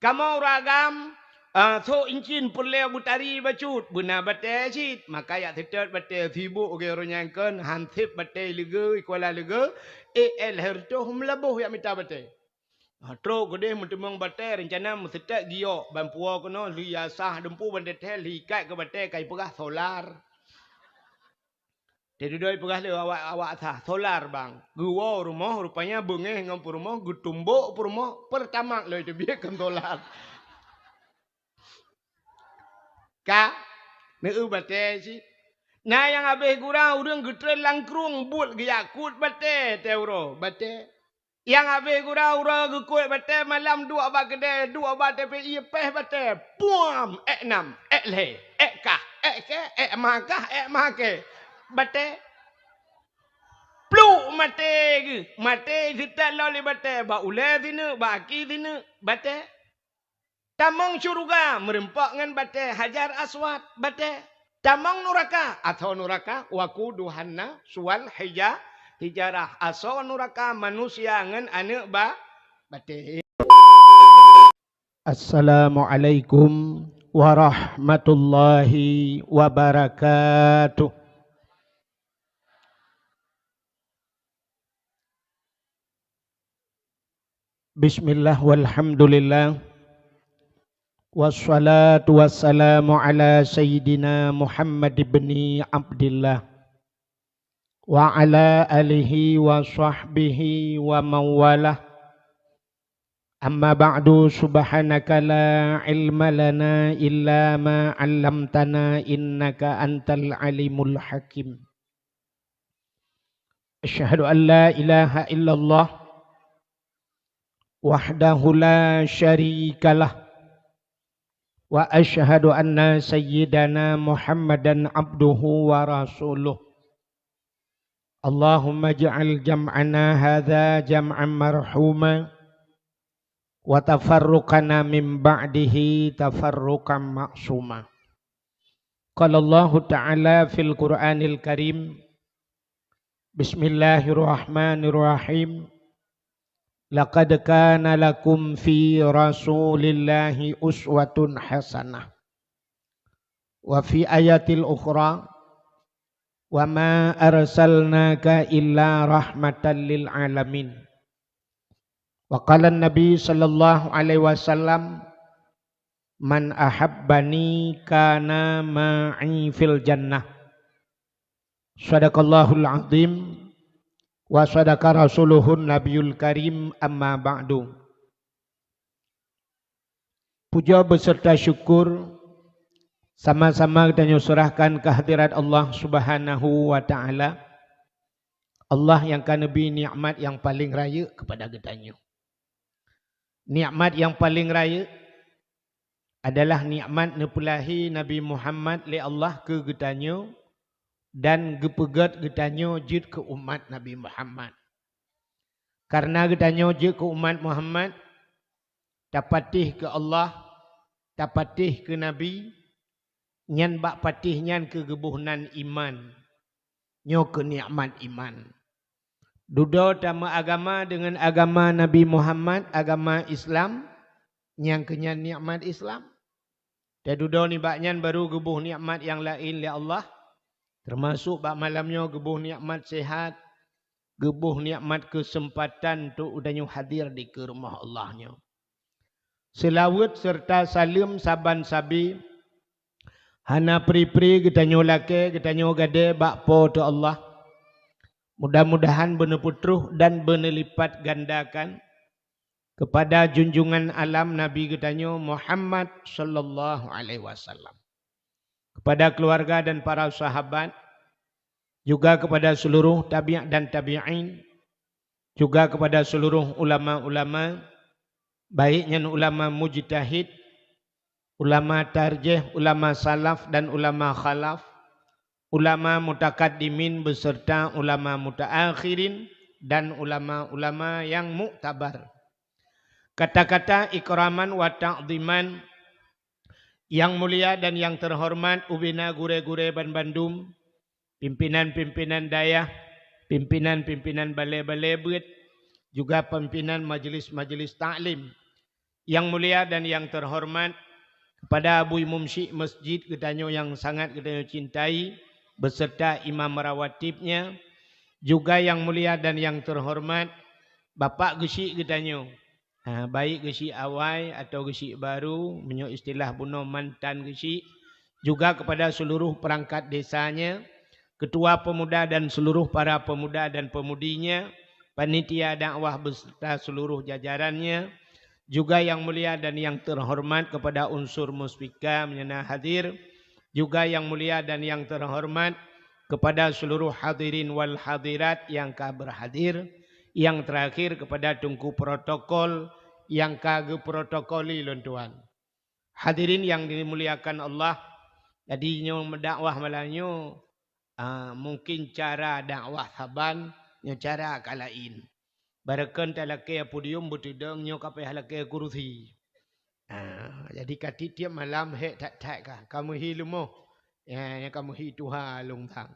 Kamu ragam so incin perleu butari bacut buna bate cit maka ya tetet bate sibuk ge ronyangkeun hansip bate lege ikuala lege el herto humlabuh ya mita bate. Tro gede mentemang bate rencana mestetak giok bampua kono liasah dempu bande tel hikat ke bate kai pegah solar. Jadi doi pegah le awak sah solar bang. Gua rumah rupanya bengeh ngam rumah gutumbuk rumah pertama le itu biarkan solar. Ka neu bate si. Nah yang habis gurau urang getre langkrung but geyakut bate teuro bate. Yang habis gurau urang gekut bate malam dua abad gede dua abad TPI peh bate. Puam enam le kah ke makah make. Bate pluk mate ke mate kita loli bate ba ule sini ba aki sini bate tamang syurga merempak ngan bate hajar aswad bate tamang nuraka atau nuraka wakuduhanna sual hijarah aso nuraka manusia ngan ane ba bate. Assalamualaikum warahmatullahi wabarakatuh. Bismillah walhamdulillah wassalatu wassalamu ala sayyidina Muhammad ibn Abdillah wa ala alihi wa sahbihi wa mawalah amma ba'du subhanaka la ilma lana illa ma 'allamtana innaka antal alimul hakim. Asyhadu an la ilaha illallah wahdahu la syarikalah wa asyhadu anna sayyidana Muhammadan abduhu wa rasuluh. Allahumma ja'al jam'ana hadza jam'an marhuma wa tafarruqana min ba'dihi tafarruqan ma'suma. Qala Allah ta'ala fil Qur'anil Karim Bismillahirrahmanirrahim. Laqad kana lakum fi rasulillahi uswatun hasanah. Wa fi ayatil ukhra wa ma arsalnaka illa rahmatan lil alamin. Wa qala an-nabi sallallahu alaihi wasallam man ahabbani kana ma'i fil jannah. Sadaqallahul azim. Wa sadaqa rasuluhun nabiyul karim amma ba'du. Puja beserta syukur sama-sama kita nyusurahkan kehadirat Allah subhanahu wa ta'ala. Allah yang kan nabi nikmat yang paling raya kepada kitanya. Nikmat yang paling raya adalah nikmat nepulahi Nabi Muhammad li Allah ke kitanya. Dan gepegat getanyo jid ke umat Nabi Muhammad. Karena getanyo jid ke umat Muhammad, tapatih ke Allah, tapatih ke Nabi, nyan bak patih nyan ke gebuhnan iman, nyo ke nikmat iman. Dudo tama agama dengan agama Nabi Muhammad, agama Islam, nyang kenyan nikmat Islam. Dan dudo ni bak nyan baru gebuh nikmat yang lain li Allah. Termasuk bak malamnya gebuh nikmat sehat, gebuh nikmat kesempatan tu udahnya hadir di ke rumah Allahnya. Selawat serta salim saban sabi, hana pri-pri getanyo lake, getanyo gade bak po tu Allah. Mudah-mudahan benar putruh dan benar lipat gandakan kepada junjungan alam Nabi getanyo Muhammad sallallahu alaihi wasallam. Kepada keluarga dan para sahabat, juga kepada seluruh tabi'in dan tabi'in, juga kepada seluruh ulama-ulama, baiknya ulama mujtahid, ulama tarjih, ulama salaf dan ulama khalaf, ulama mutakaddimin beserta ulama mutaakhirin dan ulama-ulama yang muktabar. Kata-kata ikraman wa ta'ziman yang mulia dan yang terhormat ubina gure-gure Ban Bandung, pimpinan-pimpinan dayah, pimpinan-pimpinan balai-balai buat, juga pimpinan majlis-majlis taklim Yang mulia dan yang terhormat kepada Abu Mumsyik Masjid Gedanyo yang sangat Gedanyo cintai beserta imam rawatibnya, juga yang mulia dan yang terhormat Bapak Gesik Gedanyo. Baik Gesik awal atau Gesik baru, menurut istilah buno mantan Gesik, juga kepada seluruh perangkat desanya, ketua pemuda dan seluruh para pemuda dan pemudinya, panitia dakwah beserta seluruh jajarannya, juga yang mulia dan yang terhormat kepada unsur muspika menyana hadir, juga yang mulia dan yang terhormat kepada seluruh hadirin wal hadirat yang ka berhadir, yang terakhir kepada tungku protokol yang kage protokoli lontuan. Hadirin yang dimuliakan Allah, jadi nyo mendakwah malanyo mungkin cara dakwah saban nyo cara kalain. Barakan talake podium butidang nyo kape halake kursi. Jadi kati tiap malam tak kah kamu hilumo. Yang kamu hi tuha long tang.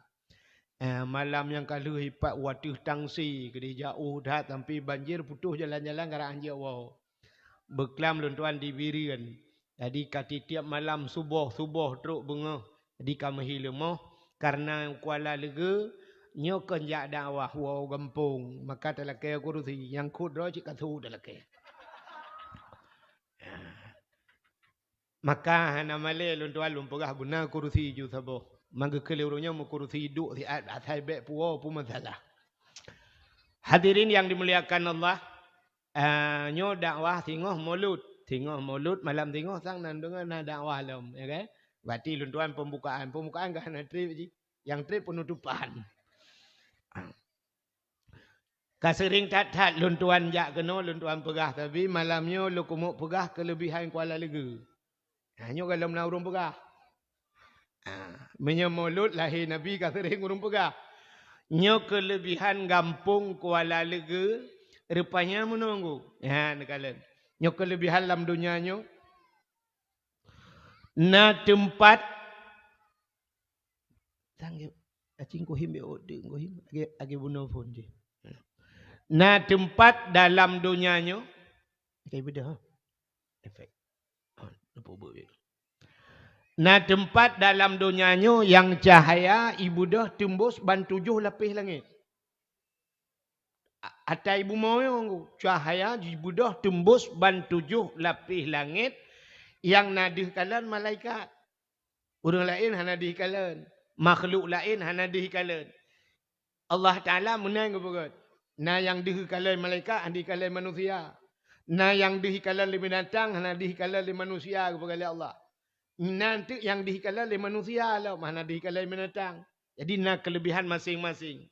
Malam yang kalau hipat watih tangsi ke jauh dah tapi banjir putus jalan-jalan gara anjir wow. Beklam lontuan di birian. Jadi kati tiap malam subuh truk bengah. Jadi kamu hilumo karena kuala lega nyo kenjak dakwah wow gampung maka talake kursi yang kudro cik kathu talake. Maka hana male lontuan lumpagah guna kursi ju sabo. Mangga kelirunya mu kursi duk si atai bek puo pu masalah. Hadirin yang dimuliakan Allah, nyo dakwah tingoh mulut malam tingoh sang nan dengan dakwah lam ya kan. Berarti lontuan pembukaan gak hana trip ji. Yang trip penutupan. Kasering tat luntuan jak kena luntuan pegah tapi malamnya lu kumuk pegah kelebihan Kuala Lega. Hanya kalau nak urung pegah. Menyemulut lahir Nabi kasering urung pegah. Nyo kelebihan gampung Kuala Lega rupanya menunggu. Nekalan. Nyo kelebihan dalam dunia nyo na tempat sanggip acing ko himbe ode ko him age bunuh pun je. Nah tempat dalam dunianya kayak beda efek. Nah tempat dalam dunianya yang cahaya ibu dah tembus ban 7 lapis langit. Atai ibu moyo cahaya ibu dah tembus ban 7 lapis langit yang nadih kalan malaikat. Orang lain hana nadih kalan, makhluk lain hana nadih kalan. Allah Taala menang kepada na yang dihikalan malaikat, dihikalan manusia. Na yang dihikalan oleh binatang, na dihikalan oleh manusia kepada Allah. Nanti yang dihikalan oleh manusia lah, mana dihikalan oleh binatang. Jadi na kelebihan masing-masing.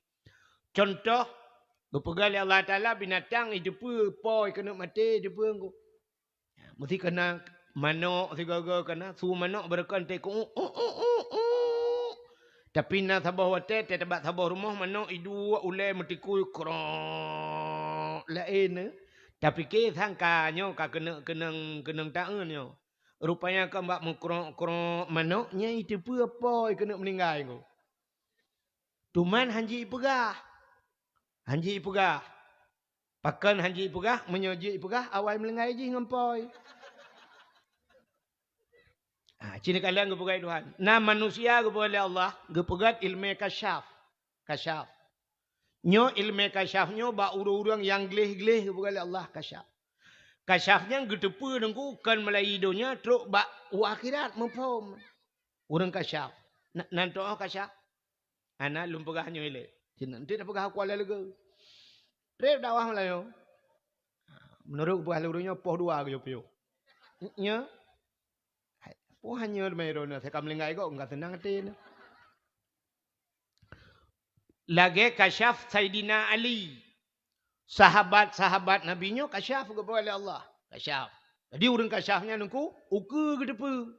Contoh, kepada Allah Ta'ala binatang hidup poi kena mati hidup aku. Mesti kena manok segala kena su manok berkan tekuk. Tapi na sabah wate tebat sabah rumah manok idu ulai metiku krok lain. Tapi ke sangkanyo ka kenang taunyo. Rupanya ka mbak krok manoknya itu apa kena meninggal ko. Tuman hanji pegah. Hanji pegah. Pakan hanji pegah menyoji pegah awal melengai ji ngampoi. Cina kalian kepegat Tuhan. Nah manusia kepada Allah kepegat ilmu kasyaf. Kasyaf. Nyo ilmu kasyafnya ba urang-urang yang gelih-gelih kepada Allah kasyaf. Kasyafnya gedepu nengku kan melai dunia teruk ba akhirat mempom. Urang kasyaf. Nanti kasyaf. Anak lum pegahnya ile. Cina nanti dah pegah Kuala Lega. Trip dakwah Melayu. Menurut pegah lurunya poh 2 ke nya. Oh hanya merona saya kamlingai kok enggak tenang hati. Lagi kasyaf Sayyidina Ali. Sahabat-sahabat Nabi-nya kasyaf kepada Allah. Kasyaf. Jadi orang kasyafnya nungku uke gedepu.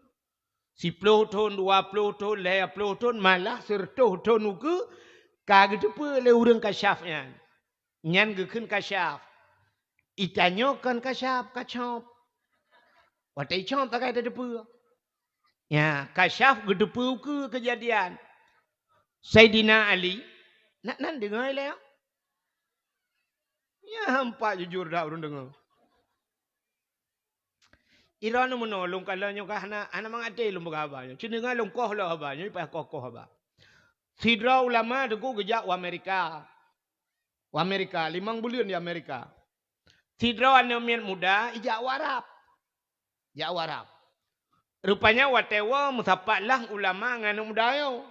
10 tahun, 20 tahun, 50 tahun malah 100 tahun uke kagedepu le orang kasyafnya. Nyan gekeun kasyaf. Itanyo kan kasyaf kacop. Watai cop tak ada depu. Ya, kasyaf gedepu ke kejadian. Sayyidina Ali, nak dengar lah. Ya, hampa jujur dah orang dengar. Iran menolong kalau nyo kah ana mangate lum bagabanya. Cina ngalung koh lah abanya pa koh aba. Sidra ulama deku gejak wa Amerika. Wa Amerika 5 bulan di Amerika. Sidra anu mian muda ijak warap. Jak warap. Rupanya watewa musapatlah ulama nganu muda yo.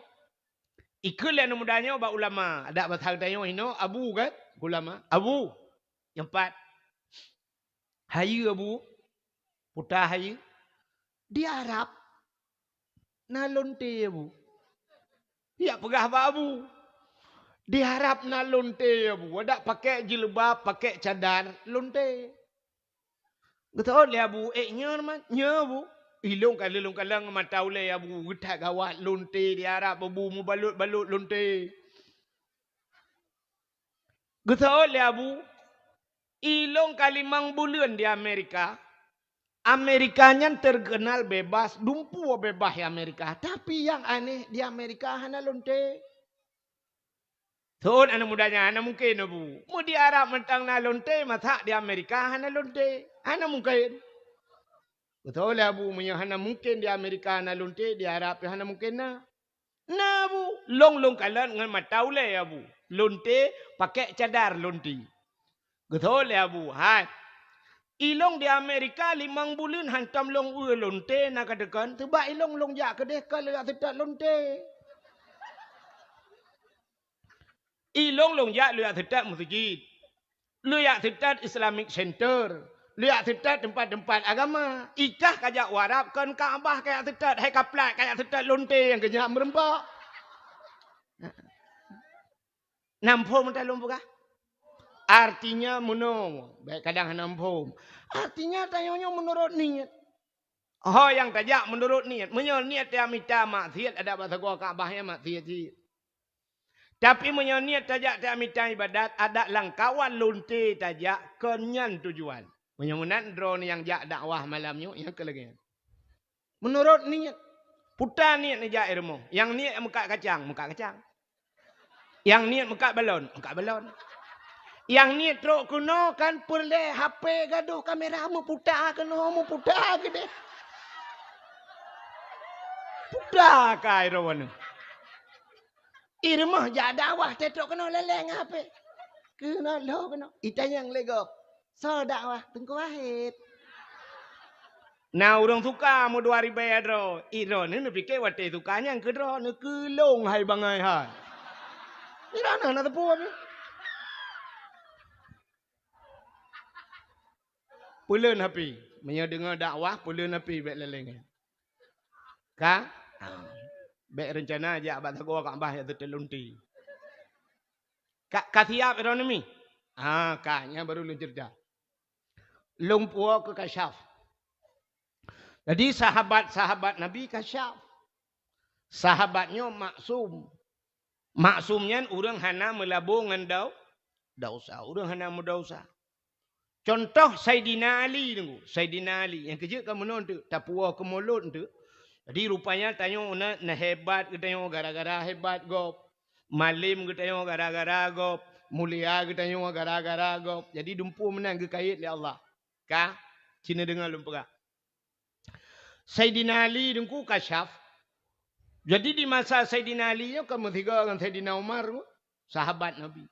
Ikul anu mudanya ba ulama. Ada bahasa tayo hino abu kan ulama. Abu. Yang 4. Hayu abu. Putah hayu. Di Arab. Na lonte abu. Ya pegah ba abu. Di Arab na lonte abu. Wadak pakai jilbab, pakai cadar, lonte. Betul le abu. Nyer man, nyer abu. Ilung kalang mata ule abu. Getak gawat lonte di Arab abu mu balut lonte. Betul le abu. Ilung kali 5 bulan di Amerika. Amerikanya terkenal bebas, dumpu bebas ya Amerika. Tapi yang aneh di Amerika hana lonte. Tuan anak mudanya hana mungkin abu. Mau di Arab mentang na lonte, masa di Amerika hana lonte. Hana mungkin. Betul lah abu, hana mungkin di Amerika hana lonte, di Arab hana mungkin na. Na abu, long kalan dengan mata ule abu. Lonte pakai cadar lonte. Betul lah abu. Hai. Ilong di Amerika 5 bulan hantam long lonte nak katakan. Sebab ilong long jak kedeh kalau tidak lonte. Ilong long jak lu tidak masjid. Lu tidak Islamic Center. Lu tidak tempat-tempat agama. Ikah kajak warap kan Kaabah kayak tidak. Hai kaplat kayak tidak lonte yang kenyap merempak. Nampung mentah lompok kah? Artinya menung. Baik kadang nampung. Artinya tanyanya menurut niat. Oh yang tajak menurut niat. Menurut niat dia minta maksiat. Ada bahasa gua Kaabahnya maksiat. Tapi menurut niat tajak dia minta ibadat. Ada langkawan lonte tajak. Kenyan tujuan. Menurut drone yang jak dakwah malamnya. Yang kelegian. Menurut niat. Putar niat ni jak ilmu. Yang niat muka kacang. Muka kacang. Yang niat muka balon. Muka balon. Yang ni truk kuno kan perle HP gaduh kamera mu putar kena mu putar ke deh. Putar kai rawan. Irmah ja dakwah tetruk kena leleng HP. Kena lo kena. Ita yang lego. So dakwah tengku wahid. Nah orang suka mu 2000 adro. Iro ni fikir wate sukanya ke dro ni kelong hai bangai hai. Ira na tepu apa? Pulen api. Mendengar dakwah, pulen api baik leleng. Kah? Baik rencana aja abang tegur Kaabah yang tertelunti. Kak siap ekonomi? Kaknya baru lu cerita. Lumpur ke kasyaf. Jadi sahabat-sahabat Nabi kasyaf. Sahabatnya maksum. Maksumnya orang hana melabur dengan dausa. Orang hana mudausa. Contoh Saidina Ali tunggu. Saidina Ali yang kerja kamu nonton tapua ke mulut tu. Jadi rupanya tanya na hebat ke tanya gara-gara hebat gop. Malim ke tanya gara-gara gop. Mulia ke tanya gara-gara gop. Jadi dumpu menang ke kait li Allah. Kah? Cina dengar lumpur. Saidina Ali tunggu kasyaf. Jadi di masa Saidina Ali kamu tiga dengan Saidina Umar sahabat Nabi.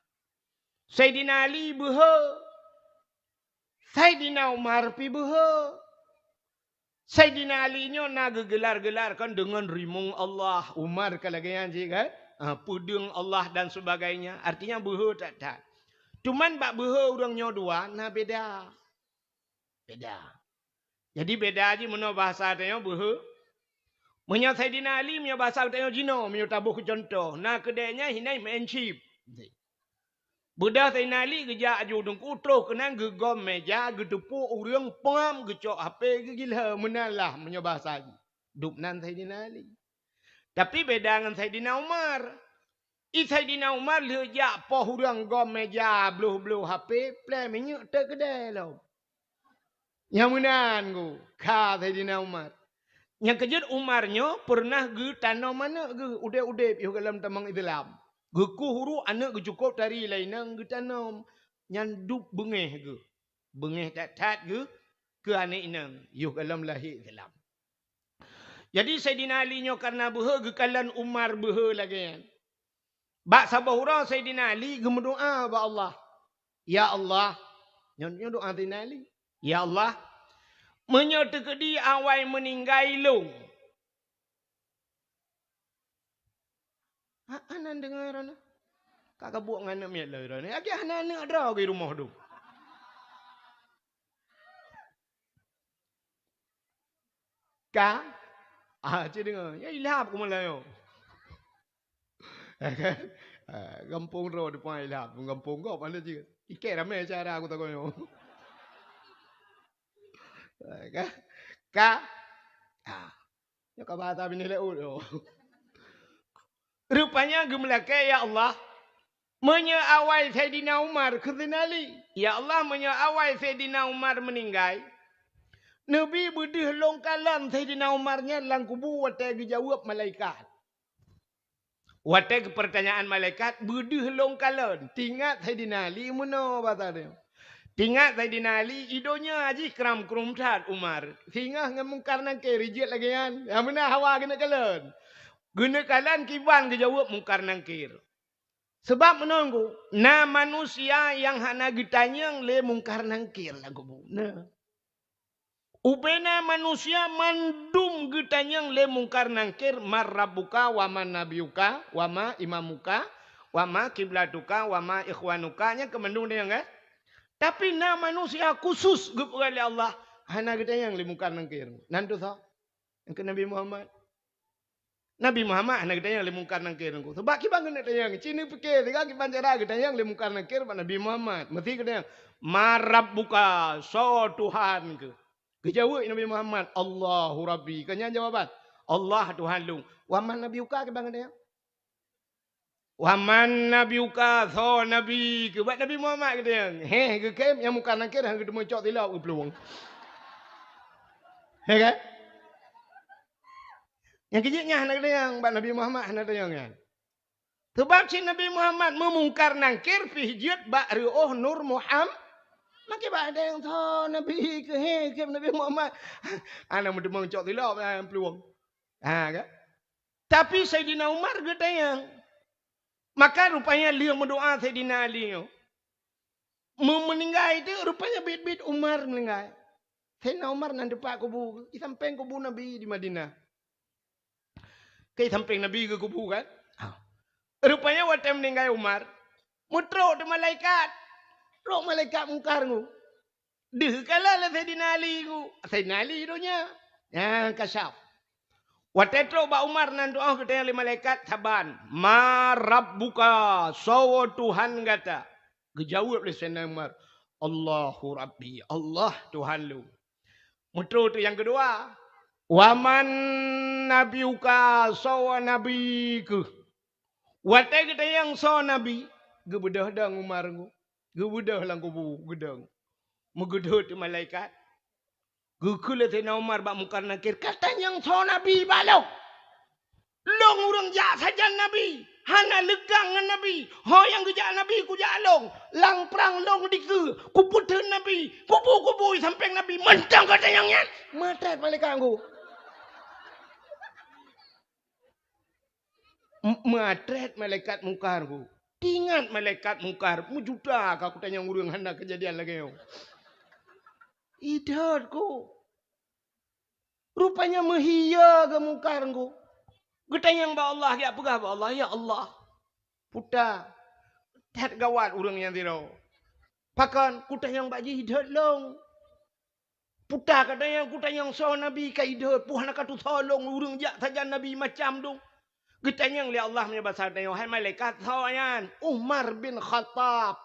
Saidina Ali buha. Saidina Umar pi buha. Saidina Ali nyo nak gelar-gelarkan dengan rimung Allah. Umar kalagian je kan. Pudung Allah dan sebagainya. Artinya buha tak. Cuman bak buha orang nyo dua nah beda. Beda. Jadi beda aja mana bahasa tanya buha. Menyo Saidina Ali menyo bahasa tanya jino. Menyo tabuh ke contoh. Nah kedainya hinai menship. Budak Saidina Ali gejak aju dengku terus kena gegom meja gedepuk orang pengam gecok HP gila menalah menyobah lagi. Dupnan Saidina Ali. Tapi beda dengan Saidina Umar. Saidina Umar lejak poh orang gom meja bluh HP play menyuk tak kedai lo. Yang menan ku ka Saidina Umar. Yang kejut Umarnya pernah ge tanam mana ge udah yo dalam tamang Islam. Geku huru anak cukup dari lainang ge tanam nyan dup bengeh ge. Bengeh tat ge ke anak inang. Yuh kalam lahir kalam. Jadi Sayyidina Ali nyo karena beha gekalan Umar beha lagi. Bak sabahura Sayyidina Ali gemendoa ba Allah. Ya Allah. Nyo doa Sayyidina Ali. Ya Allah. Menyotekedi awai meninggai long. Anan dengar ana. Kakak buat ngana miat lah ni. Agi anak ada di rumah tu. Ka? Cik dengar. Ya ilham aku malah yo. Kampung ro depan ilham. Kampung kau pandai je. Ikat ramai cara aku takut yo. Ka? Ya ka bahasa bini leut yo. Rupanya gemelakai ya Allah. Menyeawai Sayyidina Umar ke Ali. Ya Allah menyeawai Sayyidina Umar meninggal. Nabi berdih longkalan Sayyidina Umarnya dalam kubur watai dijawab malaikat. Watai pertanyaan malaikat berdih longkalan. Tingkat Sayyidina Ali mana bahasa dia. Tingkat Sayyidina Ali idonya aji keram kerumsat Umar. Sehingga ngemungkar nangkir rijit lagi kan. Yang mana hawa kena kalan. Guna kalan kiban dijawab mungkar nangkir. Sebab menunggu, na manusia yang hana getanyang le mungkar nangkir lagu bu. Nah, upena manusia mandum getanyang le mungkar nangkir marrabuka wama nabiuka wama imamuka wama kiblatuka wama ikhwanuka nya kemandung dia kan. Tapi na manusia khusus oleh Allah hana getanyang le mungkar nangkir. Nanti sah, yang ke Nabi Muhammad. Nabi Muhammad anak kita yang lemungkar nangkir nunggu. Sebab kita kena tanya, cini fikir, tiga kita cara kita yang lemungkar nangkir pada Nabi Muhammad. Mesti kita yang marab buka, so Tuhan ke. Kejawab Nabi Muhammad, Allahu Rabbi. Kanya jawaban, Allah Tuhan lu. Waman Nabi uka kita kena yang. Waman Nabi uka, so Nabi ke. Buat Nabi Muhammad kita yang. Kekem yang mungkar nangkir, yang kita mencok tilau ke peluang. Kan? Yang kejutnya anak dia yang Nabi Muhammad anak dia yang. Sebab si Nabi Muhammad memungkar nangkir pihjut ba'ru'uh Nur Muhammad. Maka ada yang tahu Nabi ke Nabi Muhammad. Anak muda mencok tilau peluang. Kan? Tapi Sayyidina Umar kata yang. Maka rupanya dia mendoa Sayyidina Ali. Meninggal itu rupanya bit-bit Umar meninggal. Sayyidina Umar nanti pak kubur. Sampai kubur Nabi di Madinah. Kaya samping Nabi ke kubur kan. Rupanya waktu meninggal Umar. Mutruk tu malaikat. Rok malaikat mungkar ngu. Dih kalah lah Sayyidina Ali ngu. Sayyidina Ali hidupnya. Kasyaf. Waktu itu Pak Umar nan doa kita yang malaikat saban. Ma rabbuka. Sawa Tuhan kata. Kejawab oleh Sayyidina Umar. Allahu Rabbi. Allah Tuhan lu. Mutruk tu yang kedua. Waman nabiuka sawa nabiku. Watai kita yang sawa nabi. Gebedah dang Umar ngu. Gebedah lang kubu. Gedang. Megedah tu malaikat. Gekulah Sayyidina Umar bak mungkar nakir. Kata yang sawa nabi balok. Long urang jak saja nabi. Hana legang dengan nabi. Ho yang kejak nabi ku jak long. Lang perang long diku. Ku putar nabi. Kubu-kubu sampai nabi. Mentang kata yang yan. Matret malaikat ngu. Matret malaikat mungkar ku. Tingat malaikat mungkar. Mujuda aku tanya ngurung hendak kejadian lagi. Idat ku. Rupanya mahia ke mungkar ku. Getanya ba Allah ya pegah ba Allah ya Allah. Puta. Tat gawat urang yang tirau. Pakan kutanya baji idat long. Puta katanya kutanya so nabi ka idat puh nak tu tolong urang jak saja nabi macam dong. Getanya li Allah punya bahasa dia hai malaikat sawayan Umar bin Khattab.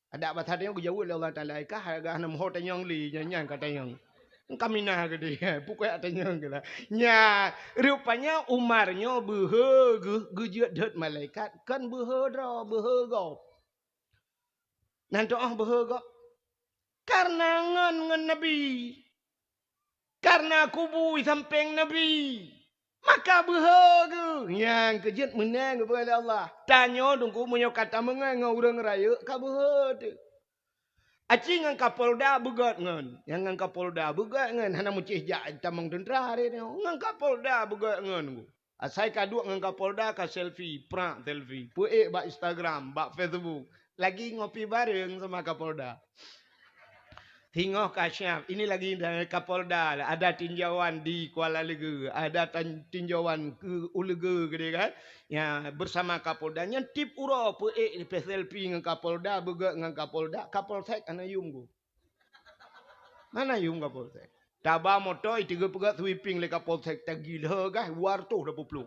Ada bahasa dia ku jawab Allah Taala ka harga nam ho tanya li nyanyan katanya. Kami nah ke dia, pukul tanya ke lah. Nya, rupanya Umarnya behe gejut det malaikat kan behe dra behe go. Nanti behe go. Karena ngan Nabi. Karena kubu samping Nabi. Maka behe ke. Yang kejut menang kepada Allah. Tanya tunggu punya kata mengang orang raya ka behe tu. Aci ngan Kapolda begat ngan. Yang ngan Kapolda begat ngan. Hana mucih jak tamang tentera dia. Ngan Kapolda begat ngan. Asai kaduk ngan Kapolda ka selfie. Prank selfie. Puik bak Instagram. Bak Facebook. Lagi ngopi bareng sama Kapolda. Tengok Kasyaf. Ini lagi dari Kapolda. Ada tinjauan di Kuala Lega. Ada tinjauan ke Ulega ke dia kan. Ya, bersama Kapolda. Yang tip ura puik di selfie dengan Kapolda. Begat dengan Kapolda. Kapolsek ana yung go. Mana yung Kapolsek? Taba motor tiga pegat sweeping le Kapolsek. Tak gila kan. Warto dah puplu.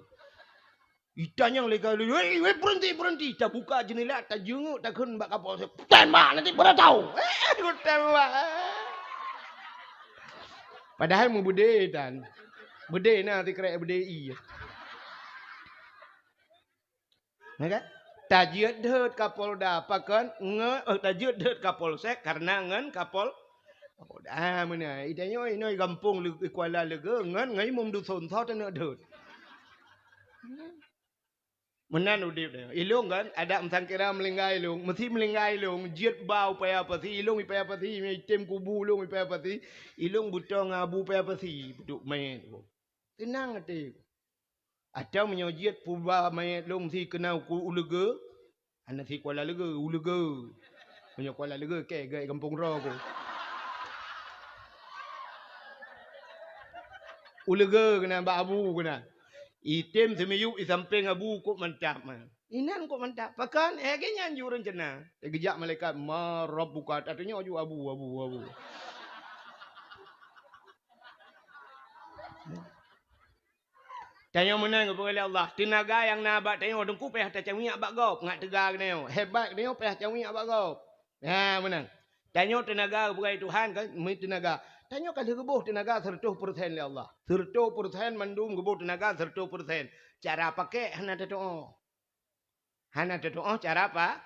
Itanya lega lu. Berhenti. Tak buka jendela. Tak jenguk. Tak kun bak Kapolsek. Tembak nanti pada tahu. Tembak. Padahal mu bedai dan. Bedai na ti kerek bedai i. Kan? Tajiat dhet Kapolda pakan tajiat dhet Kapolsek karena ngan Kapolda mana idanya ini kampung Kuala Lega ngan ngai mum dusun thau tana dhet. Menan udip dia. Ilung kan ada emsan kira melinggai ilung, mesti melinggai ilung, jiat bau paya pasi, ilung paya pasi, tem kubu ilung paya pasi, ilung butong abu paya pasi, duduk main tu. Tenang hati. Ada menyojiat purba main ilung si kena ulega, anak si Kuala Lega, ulega. Punya Kuala Lega ke gai kampung ro ko. Ulega kena ba abu kena. Item semiyuk di samping abu kok mantap mah. Inan kok mantap. Pakan kenya anju rencana. Gejak malaikat marab buka artinya aju abu. Tanya menang kepada Allah. Tenaga yang nabat tanya dengku payah tak cawi abak gop. Ngat tegar kena. Hebat kena payah cawi abak gop. Ha menang. Tanya tenaga kepada Tuhan kan tenaga. Tanya kalau gebuh tenaga 100% oleh Allah. 100% mandum gebuh tenaga 100%. Cara pakai hana doa. Hana doa cara apa?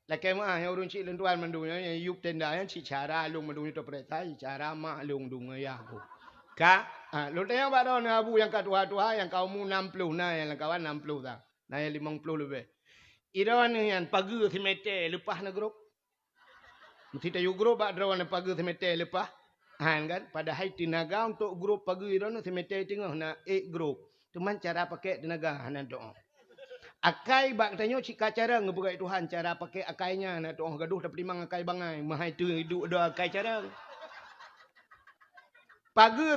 Laki mah yang urun cik lentuan mandumnya yang yup tenda yang cik cara lung mandum itu peretai cara mak lung dung ya aku. Ka, lu tanya baru na abu yang katua yang kamu 60 na yang kawan 60 dah. Na yang 50 lebih. Irawan yang pagi semete lepas na grup. Mesti tahu grup bak drawan pagi semete lepas. Han kan pada hai tenaga untuk grup pagi itu semete tengah na grup. Cuman cara pakai tenaga hana doa. Akai bak tanya cik cara ngebukai Tuhan cara pakai akainya na doa gaduh tapi mang akai bangai mahai tu hidup doa akai cara. Pagi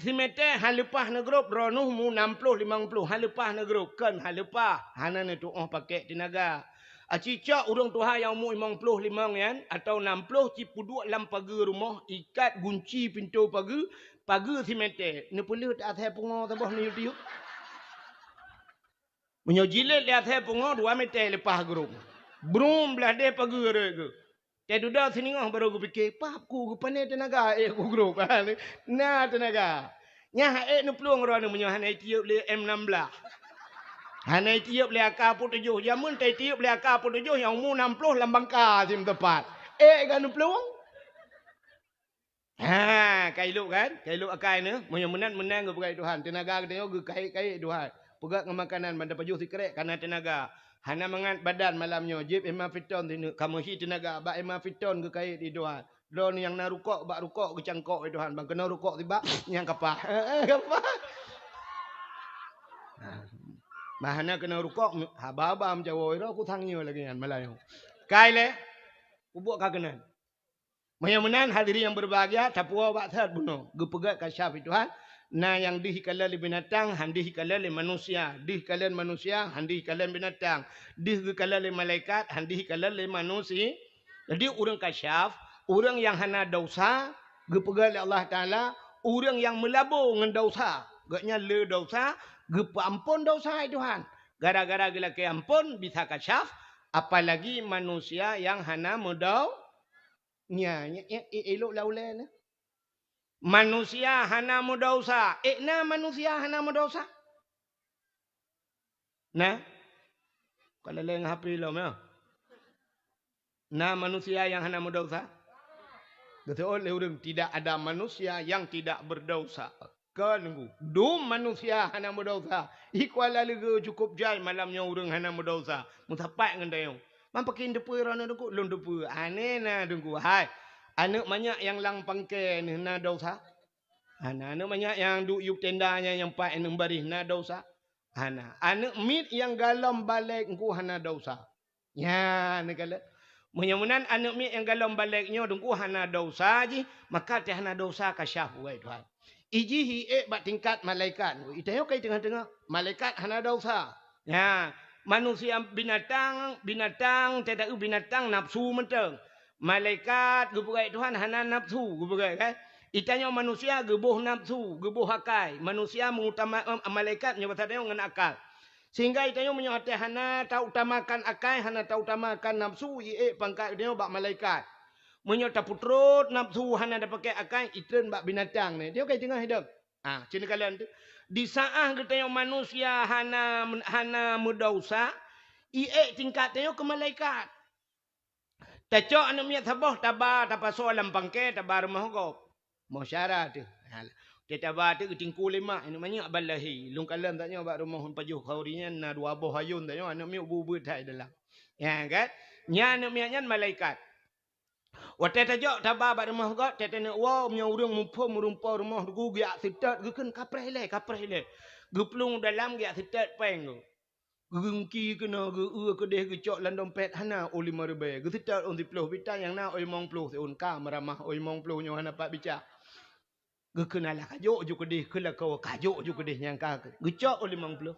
semete hal lepas na grup ronuh mu 60 50 hal lepas na grup kan hal lepas hana na doa pakai tenaga. Acicak urang Tuhan yang umur 55 kan atau 60 cipuduk dalam pagi rumah ikat gunci pintu pagi semete ni pula tak ada pungo tabah ni YouTube menyojilet lihat saya pungo 2 meter lepas grup brum belah dia pagi ke dia duduk sini baru aku fikir papku pandai tenaga aku grup nah tenaga nyah ni peluang orang ni menyohan tiup le M16 Hanai tiup le AK-47 jamun tai tiup le AK-47 yang umur 60 lambang ka sim tepat. Kan peluang. Ha, kailuk kan? Kailuk akai ni, menang kepada Tuhan. Tenaga kita yo kai Tuhan. Pegat makanan banda pajuh sikrek karena tenaga. Hana mangat badan malamnya jip emafiton tinu. Kamu hi tenaga bak emafiton ke kai di Tuhan. Don yang narukok bak rukok ke cangkok di Tuhan. Bang kena rukok tiba yang kapah. Kapah. Mahana kena rukok haba-haba macam iro aku tangio lagi kan Melayu. Kaile ubuk kagenan. Menan hadirin yang berbahagia tapua bak sad buno. Gepegat kasyaf Tuhan. Na yang dihikala li binatang, handi hikala li manusia. Dihikala manusia, handi hikala binatang. Dihikala li malaikat, handi hikala li manusia. Jadi orang kasyaf, orang yang hana dosa, gepegat li Allah Taala, orang yang melabur dengan dosa. Gaknya le dosa, ampun dosa Tuhan. Gara-gara gila ke ampun bisa kasyaf. Apalagi manusia yang hana mudau. Elok laulen. Manusia hana mudausa. Na manusia hana mudausa. Nah. Kalau leng HP lo mah. Na manusia yang hana mudausa. Betul orang tidak ada manusia yang tidak berdosa. Kan dum manusia hana berdosa. Kuala Lega cukup jai malamnya orang hana berdosa. Mutapak dengan dia. Mampakin depu rana dengku lun depu. Ane na dengku. Hai. Anak banyak yang lang pangke ni na dosa. Anak banyak yang duk yuk tendanya yang pak eneng baris na dosa. Anak mit yang galam balik engku hana dosa. Ya, ni kala. Mudah-mudahan anak mit yang galam baliknya dengku hana dosa ji, maka teh hana dosa kasyaf wai Tuhan. Iji hi bak tingkat malaikat. Itayo kai tengah-tengah malaikat hana dosa. Ya, manusia binatang tidak binatang nafsu menteng. Malaikat geburai Tuhan hana nafsu geburai kan. Itanya manusia gebuh nafsu, gebuh akai. Manusia mengutama malaikat nyebut ada yang akal. Sehingga itanya menyatakan hana tak utamakan akai, hana tak utamakan nafsu, pangkat dia bak malaikat. Menyata putrut nafsu hana ada pakai akai, itren bak binatang ni. Dia kai tengah hidup. Cina kalian tu. Di saat kita yang manusia hana mudausa, tingkatnya ke malaikat. Tacok anu miat sabah tabah soalam pangke tabah rumah kau. Mau syarat tu. Kita tabah tu tingku lima ini banyak balahi. Lung kalam taknya bak rumah pajuh kaurinya na dua boh hayun taknya anu miat bubu tai dalam. Ya kan? Nya anu miatnya malaikat. Waktu tajak tabah bak rumah kau, tete nak wow punya urang mumpu merumpa rumah gu giak sitat guken kapreh le. Geplung dalam giak sitat peng. Gengki kena ke deh gecok lan dompet hana oli marbe. Gesitat on 10 bita yang na oi mong puluh seun ka meramah oi mong puluh nyo hana pak bica. Gekenalah kajuk ju ke deh kela kau kajuk ju ke deh yang ka. Gecok oli mong puluh.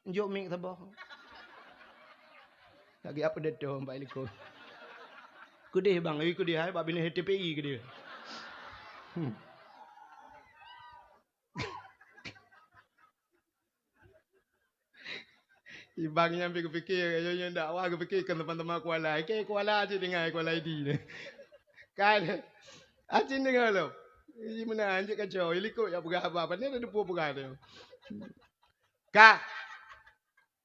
Jok mik sabah. Lagi apa dah tu Pak Liko. Kudih bang, kudih hai bab bina HTPI ke dia. Ibang yang fikir yang dakwah fikirkan teman-teman kuala. Kuala aje dengar kuala ID ni. Kan? Aje dengar lo. Ini mana anjek kacau. Iliko ya bukan apa-apa ni ada depu bukan dia. Ka.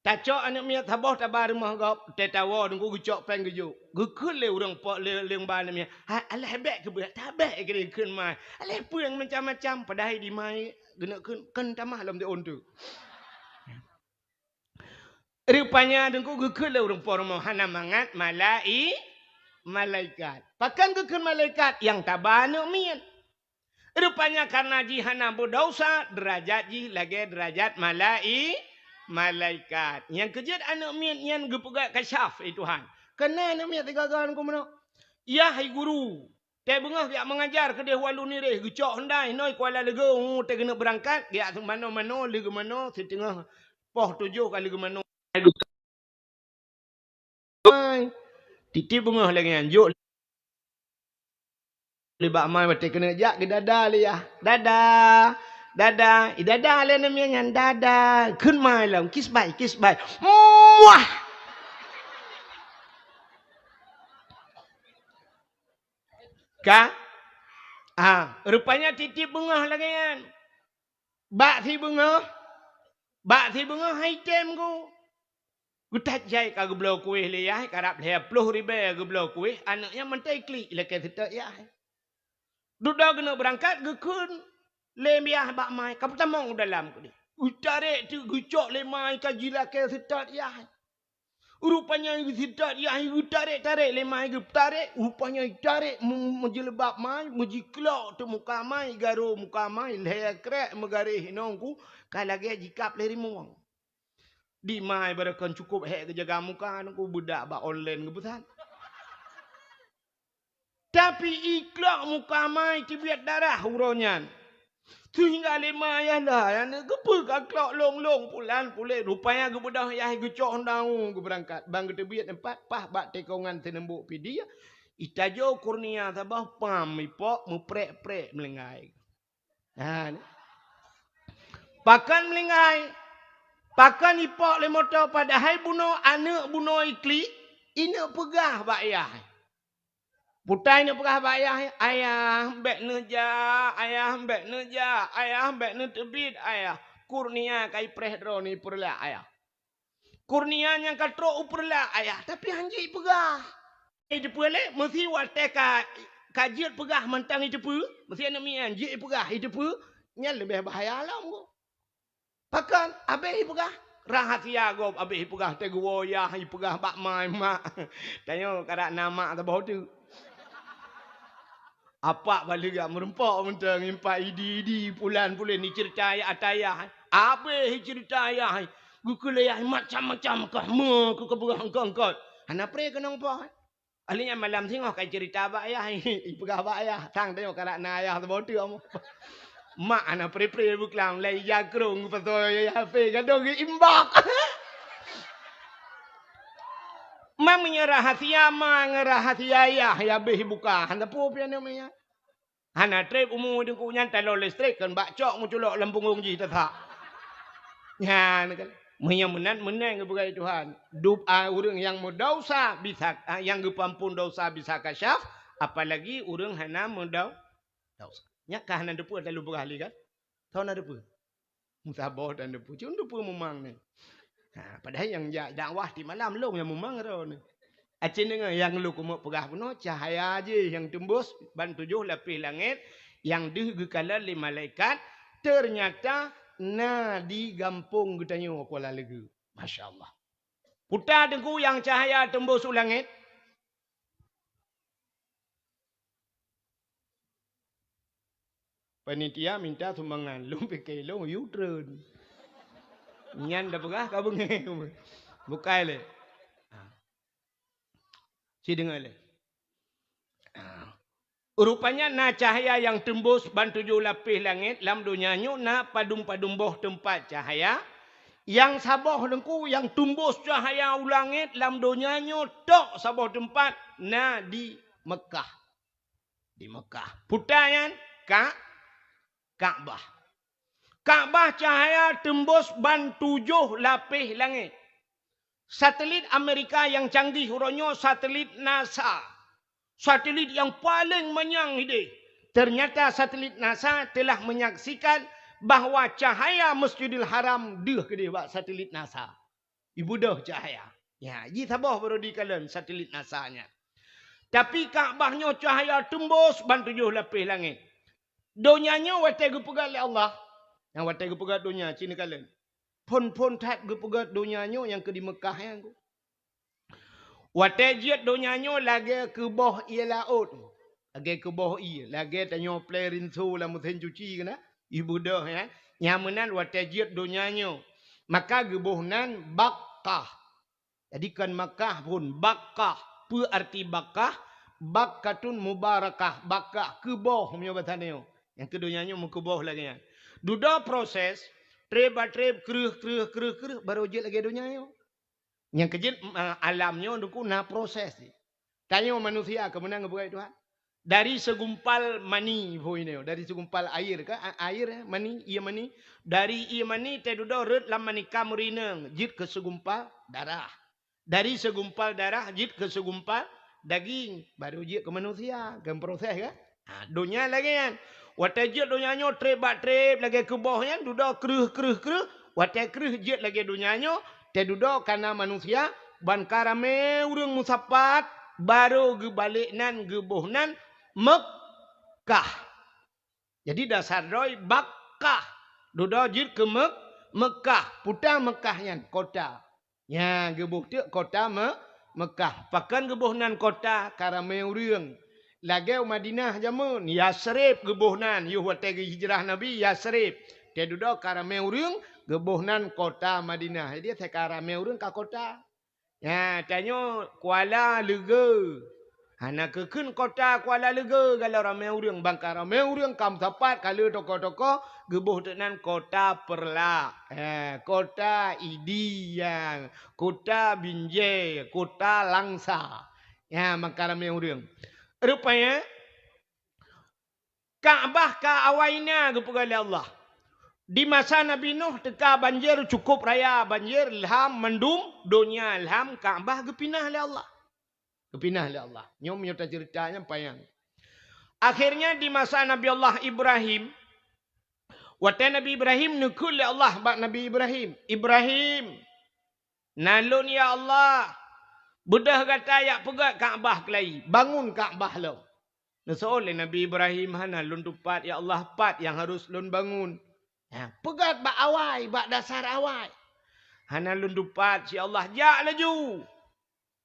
Tacok anak miat sabah tabah rumah kau. Tetawa dengku gecok peng gejuk. Gekul le urang pak le ban ni. Alah hebek ke budak tabek ke dia kun mai. Alah apa yang macam-macam padahal di mai gena kun tamah lam dia on tu. Rupanya dengku gekul le urang pak rumah hana mangat malaikat. Pakan gekul malaikat yang tabah anak miat. Rupanya karena jihana berdosa derajat ji lagi derajat malaikat. Yang kejut anak miat yang gepegat kasyaf Tuhan. Kena anak miat tiga kawan ku mana? Ya hai guru. Teh bengah dia mengajar ke dia walu ni reh. Gecok hendai noi kuala lega. Teh kena berangkat. Dia mana-mana lega mana setengah poh 7 kali lega mana. Titip bengah lagi anjuk. Lebak mai mati kena jak ke dada le ya. Dada. Dada le namanya dada. Kun mai lah kiss bye. Muah. Ka? Rupanya titip bengah lagi kan. Bak si bengah hai tem ku. Utat jai ka geblo kuih le ya, karap le 10 ribu geblo kuih, anaknya mentai klik le ke sitak ya. Duda kena berangkat gekun le biah bak mai, ka pertama dalam ku dia. Utare tu gucok le mai ka jila ke sitak ya. Rupanya sitak ya tarik le mai ge tarik, rupanya tarik menjelebab mai, mejiklok tu muka mai garu muka mai le krek megarih nongku, kalage jikap le rimuang. Di mai barakan cukup hek ke jaga muka aku budak bak online kebetulan. Tapi iklak muka mai tibiat darah uronyan. Sehingga lima ayah dah. Yang kepa kaklak long pulan pulih. Rupanya ke budak ayah gecok hendang ke berangkat. Bang ke tebiat 4 pah bak tekongan tenembuk pidi. Itajo kurnia sabah pam ipok muprek-prek melengai. Pakan melengai. Pakan ipok le motor padahal bunuh anak bunuh ikli. Ina pegah bak ayah. Putai ni pegah bak ayah. Ayah bek neja. Ayah bek ne tebit ayah. Kurnia kai prehdro ni perla ayah. Kurnia yang katro uperla ayah. Tapi anjing pegah. Itu boleh mesti wate kajiat pegah mentang itu pu. Mesti anak mi anjing pegah itu pu. Nya lebih bahaya lah. Pakan habis pegah. Rahasia gop habis pegah tegu wayah, pegah bak mai mak. Tanya karak nama atau bau tu. Apa balik gak merempak mentang impak idi pulan-pulan ni cerita ayah atayah. Habis cerita ayah. Gukulaya macam-macam kah mu ku kebugah engkau. Hana pre kenang pa. Alinya malam tengok kai cerita ba ayah. Pegah ba ayah. Tang tengok karak na ayah tu bau tu amu. Mak anak pre-pre buklang lai jakrung pasal ya pe gadong imbak. Mamanya rahasia mang rahasia ya beh buka. Handa po pian namanya. Hana trip umur dengku nyan talo listrik kan bakcok muculok lambung ji tata. Ya kan. Menang ke bukai Tuhan. Urang yang berdosa bisa yang gepampun dosa bisa kasyaf, apalagi urang hana dosa. Nya kah hana depu ada lupa kali kan? Tahu na depu? Musabah dan depu. Cuma depu memang ni. Padahal yang dakwah di malam long yang memang ro ni. Acin dengan yang lu kumuk pegah puno cahaya je yang tembus ban 7 lapis langit yang digekala oleh malaikat ternyata na di gampung getanyo Kuala Legu. Masya-Allah. Putar dengku yang cahaya tembus langit. Panitia minta sumbangan long pakai long U-turn. Nyan dah pegah kau bengai. Bukai le. Si dengar le. Rupanya na cahaya yang tembus ban 7 lapis langit lam dunia nyu na padum-padum boh tempat cahaya yang sabah dengku yang tembus cahaya langit lam dunia nyu tok sabah tempat na di Mekah. Di Mekah. Putayan Kaabah. Kaabah cahaya tembus ban 7 lapis langit. Satelit Amerika yang canggih huronyo satelit NASA. Satelit yang paling menyang ide. Ternyata satelit NASA telah menyaksikan bahawa cahaya Masjidil Haram deh ke dia satelit NASA. Ibu dah cahaya. Ya, ji sabah baru dikalan satelit NASA-nya. Tapi Kaabahnya cahaya tembus ban 7 lapis langit. Donyanya watai gepegat oleh Allah. Yang watai gepegat dunia cina kalian. Pon-pon tat gepegat donyanya yang ke di Mekah yang ku. Watai jiat donyanya lagi ke bawah ia laut. Lagi ke bawah ia. Lagi tanya play rinsu lah mesin cuci kena. Ibu dah ya. Nyamanan watai jiat donyanya. Maka gebuhnan Bakkah. Jadi kan Makkah pun Bakkah. Apa arti Bakkah? Bakkatun mubarakah. Bakkah ke bawah punya bahasa ni. Yang keduanya mau ke bawah lagi. Duda proses. Trip keruh baru je lagi dunia yo. Yang kejut alamnya duku na proses. Tanya manusia kemenang bukai Tuhan. Dari segumpal mani ini, dari segumpal air ke air mani ia mani dari ia mani te duda red lam mani kamurineng jit ke segumpal darah. Dari segumpal darah jit ke segumpal daging baru jit ke manusia. Kan proses kan? Dunia lagi kan. Watai jet dunianya trip lagi ke bawahnya duda keruh. Watai keruh jet lagi dunianya te duda karena manusia ban karame urang musapat baru ge baliknan ge bohnan Mekah. Jadi dasar doi Bakkah. Duda jet ke Mekah, putar Mekahnya kota. Ya ge bukti kota Mekah. Pakan ge bohnan kota karame urang. Lagi Madinah jamun Yasrib gebuhnan yuhwate hijrah Nabi Yasrib. Dia duduk karame urang gebuhnan kota Madinah. Jadi saya karame urang ka kota. Ya tanya Kuala Lega. Hana kekun kota Kuala Lega kalau rame urang bang karame urang kam tepat kalau toko-toko gebuhnan kota Perla. Kota Idiang, kota Binjai, kota Langsa. Ya makarame urang. Rupanya Kaabah ka awaina kepada Allah. Di masa Nabi Nuh teka banjir cukup raya banjir ilham mendum dunia ilham Kaabah gepinah oleh Allah. Gepinah oleh Allah. Nyom nyata ceritanya payang. Akhirnya di masa Nabi Allah Ibrahim waktu Nabi Ibrahim nukul oleh Allah bak Nabi Ibrahim. Ibrahim nalun ya Allah. Budah kata yak pegat Kaabah kelai. Bangun Kaabah lo. Nasoal Nabi Ibrahim hana lun tupat ya Allah pat yang harus lun bangun. Pegat bak awai, bak dasar awai. Hana lundupat si Allah jak laju.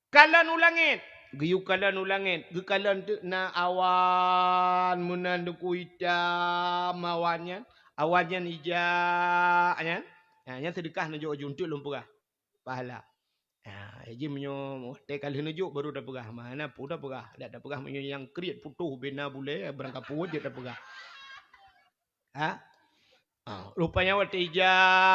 Kalan ulangit. Giyu kalan ulangit. Ge kalan tu na awan munan duku hitam awannya. Awannya hijau nya. Nya sedekah najuk ujung tu lumpurah. Pahala. Haji menyo teh kali najuk baru dah perah. Mana pun dah perah. Dak perah menyo yang kriat putuh bina boleh berangkat puut je dah perah. Rupanya waktu ija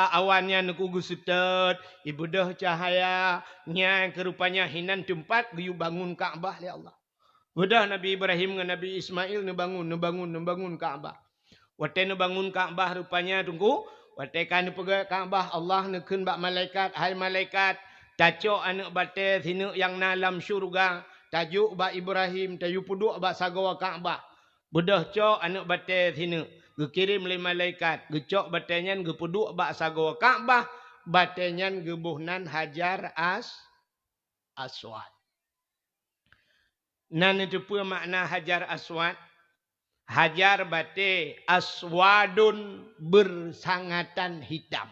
awannya nuku gusutet, ibadah cahaya nya kerupanya hinan tempat giyu bangun Kaabah ya Allah. Udah Nabi Ibrahim dengan Nabi Ismail nebangun Kaabah. Waktu nebangun Kaabah rupanya tunggu, waktu kan pergi Kaabah Allah nekeun bak malaikat, hai malaikat, tajuk anak bate sini yang dalam syurga, tajuk bak Ibrahim, tajuk puduk bak sagawa Kaabah. Bedah cok anak bate sini. Gekirim oleh malaikat. Gecok batenyan gepuduk bak sagawa Kaabah. Batenyan gebuhnan hajar aswad. Nan itu pun makna hajar aswad. Hajar bate aswadun bersangatan hitam.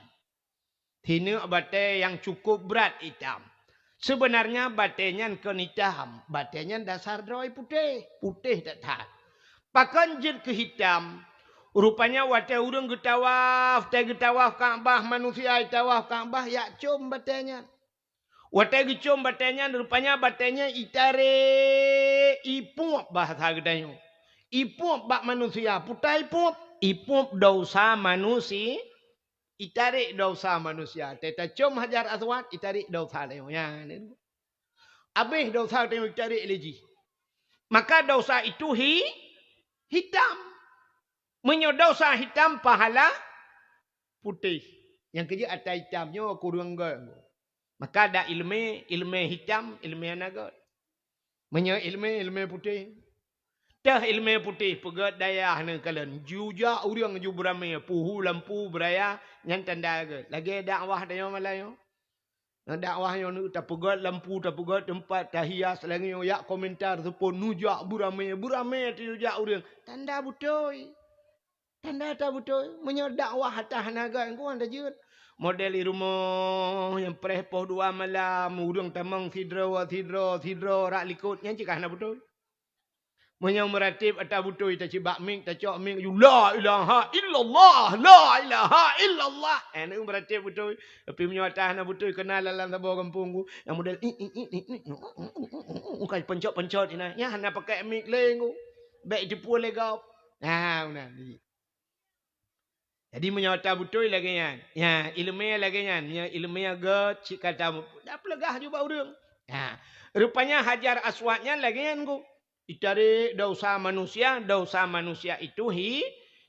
Ini bate yang cukup berat hitam. Sebenarnya batenyan kan hitam. Batenyan dasar droi putih. Putih tak tahan. Pakan jid ke hitam. Rupanya waktu urang getawaf Kaabah manusia getawaf Kaabah ya cum batenya. Waktu gecum batenya rupanya batenya itare ipup bahasa gedanyo. Ipup bak manusia putai ipup dosa manusia. Itarik dosa manusia. Teta cum hajar aswad itarik dosa leyo. Ya, habis dosa leyo itarik lagi. Maka dosa itu hitam. Menyodosa hitam pahala putih. Yang kerja atas hitamnya kurang gak. Maka ada ilmu hitam, ilmu naga. Menyo ilmu putih. Dah ilmu putih pegat daya hana kalian. Juga orang ju beramai puhu lampu beraya yang tanda ke. Lagi dakwah dia malayo. Dakwah yang tak pegat lampu, tak pegat tempat, tak hias lagi ya komentar sepon nujak beramai tu juga orang. Tanda betul. Tanda tak betul. Menyodakwah atas naga yang kuan dah jut. Model di rumah yang prepoh 2 malam. Urang tamang sidro rak likut. Yang cikah nak betul. Menyang meratib atas betul. Tak cibak ming, tak cok ming. La ilaha illallah. La ilaha illallah. Nak meratib betul. Tapi menyang atas nak betul. Kenal dalam tabur kampung ku. Yang model bukan pencot-pencot. Ya nak pakai ming leng ku. Baik tipu legau. Nah. Jadi menyata betul lagi kan. Ya, ilmu lagi kan. Ya, ilmu agak cik kata dah pelegah juga orang. Ya, rupanya hajar aswadnya lagi kan ku. Ditarik dosa manusia itu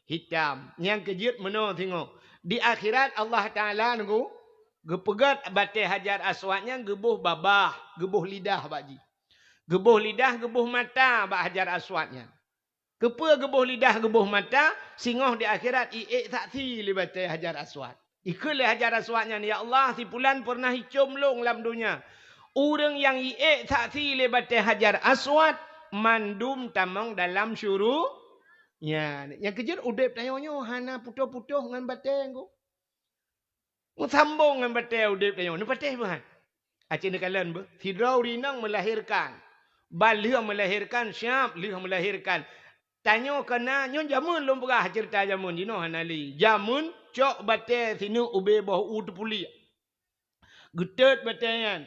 hitam. Yang kejut meno tengok. Di akhirat Allah Taala nunggu gepegat batai hajar aswadnya gebuh babah, gebuh lidah baji. Gebuh lidah, gebuh mata bak hajar aswadnya. Kepa gebuh lidah, gebuh mata, singoh di akhirat i'ik saksi li batai hajar aswad. Ikut hajar aswadnya ni, ya Allah, si pulan pernah hicum long dalam dunia. Orang yang i'ik saksi li batai hajar aswad, mandum tamang dalam syuru. Ya, yang kejut udip tayonyo, hana putuh-putuh dengan batai ko. Sambung dengan batai udip tayonyo. Ni batai bukan? Acik ni kalian ber. Hidrau rinang melahirkan. Balih melahirkan, siap lih melahirkan. Tanya kena nyon jamun lom perah cerita jamun dino hanali. Jamun cok batai sini ube bau utpuli. Getet bataian.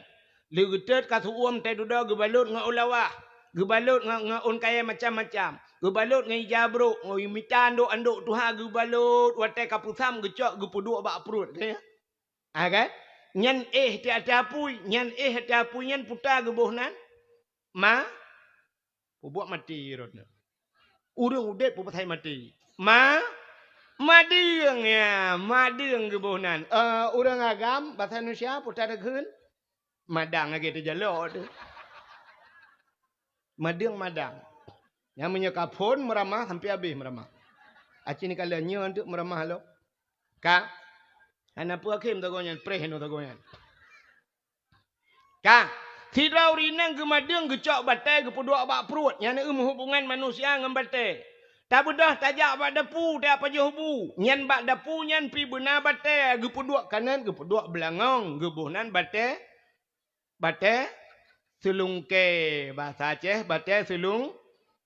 Li getet kasu uam tai duda gebalut nga ulawah. Gebalut nga on kaya macam-macam. Gebalut nga ijabruk, ngoi mitan do anduk tuha gebalut watai kapusam gecok gepuduk bak perut kaya. Kan? Nyan tiap-tiapui, nyan tiapui nyan putar gebuhnan. Buat mati rodna. Urang udep pun patai mati. Madeng ya, madeng gebuhnan. Urang agam bahasa Indonesia putar dekeun. Madang lagi tu jalur tu. Madang. Yang menyekapun meramah sampai habis meramah. Acik ni kalau nyo untuk meramah lo. Ka. Ana pu akim tagonyan, prehno tagonyan. Ka. Tidrau rinang gemadeng gecok batai gepuduk bak perut. Yang hubungan manusia dengan batai. Tak bedah tajak bak dapu tak apa jobu. Nyan bak dapu nyan pi benar bate ge peduk kanan ge peduk belangong ge bohnan bate selungke bahasa Aceh bate selung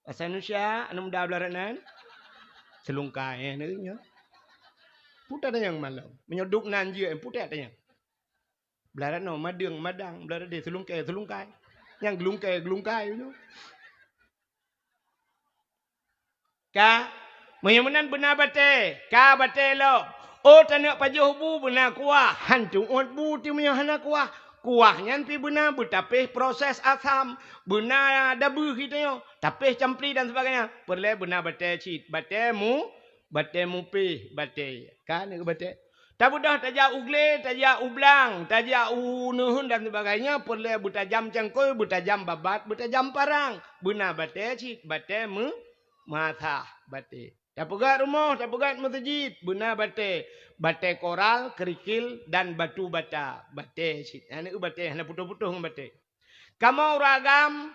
bahasa Indonesia anu dah belaranan selungkai ni nya. Putar yang malam menyoduk nan je putar tanya. Belaran no madang belaran de selungkai. Yang gelungkai tu. Ka menyemenan benar bate ka bate lo oh tanak pajuh bu benar kuah hantu ot bu ti punya hana kuah kuahnya pi benar tapi proses asam benar dabu kita yo tapi campli dan sebagainya perle benar bate cit bate mu pi bate kan ke bate tak budah tajak ugle tajak ublang tajak unuhun dan sebagainya perle butajam cangkoi butajam babat butajam parang benar bate cit bate mu mata bate. Tak pegat rumah, tak pegat masjid. Benar bate. Bate koral, kerikil dan batu bata. Bate. Ini bate. Ini putus-putus dengan bate. Kamu ragam.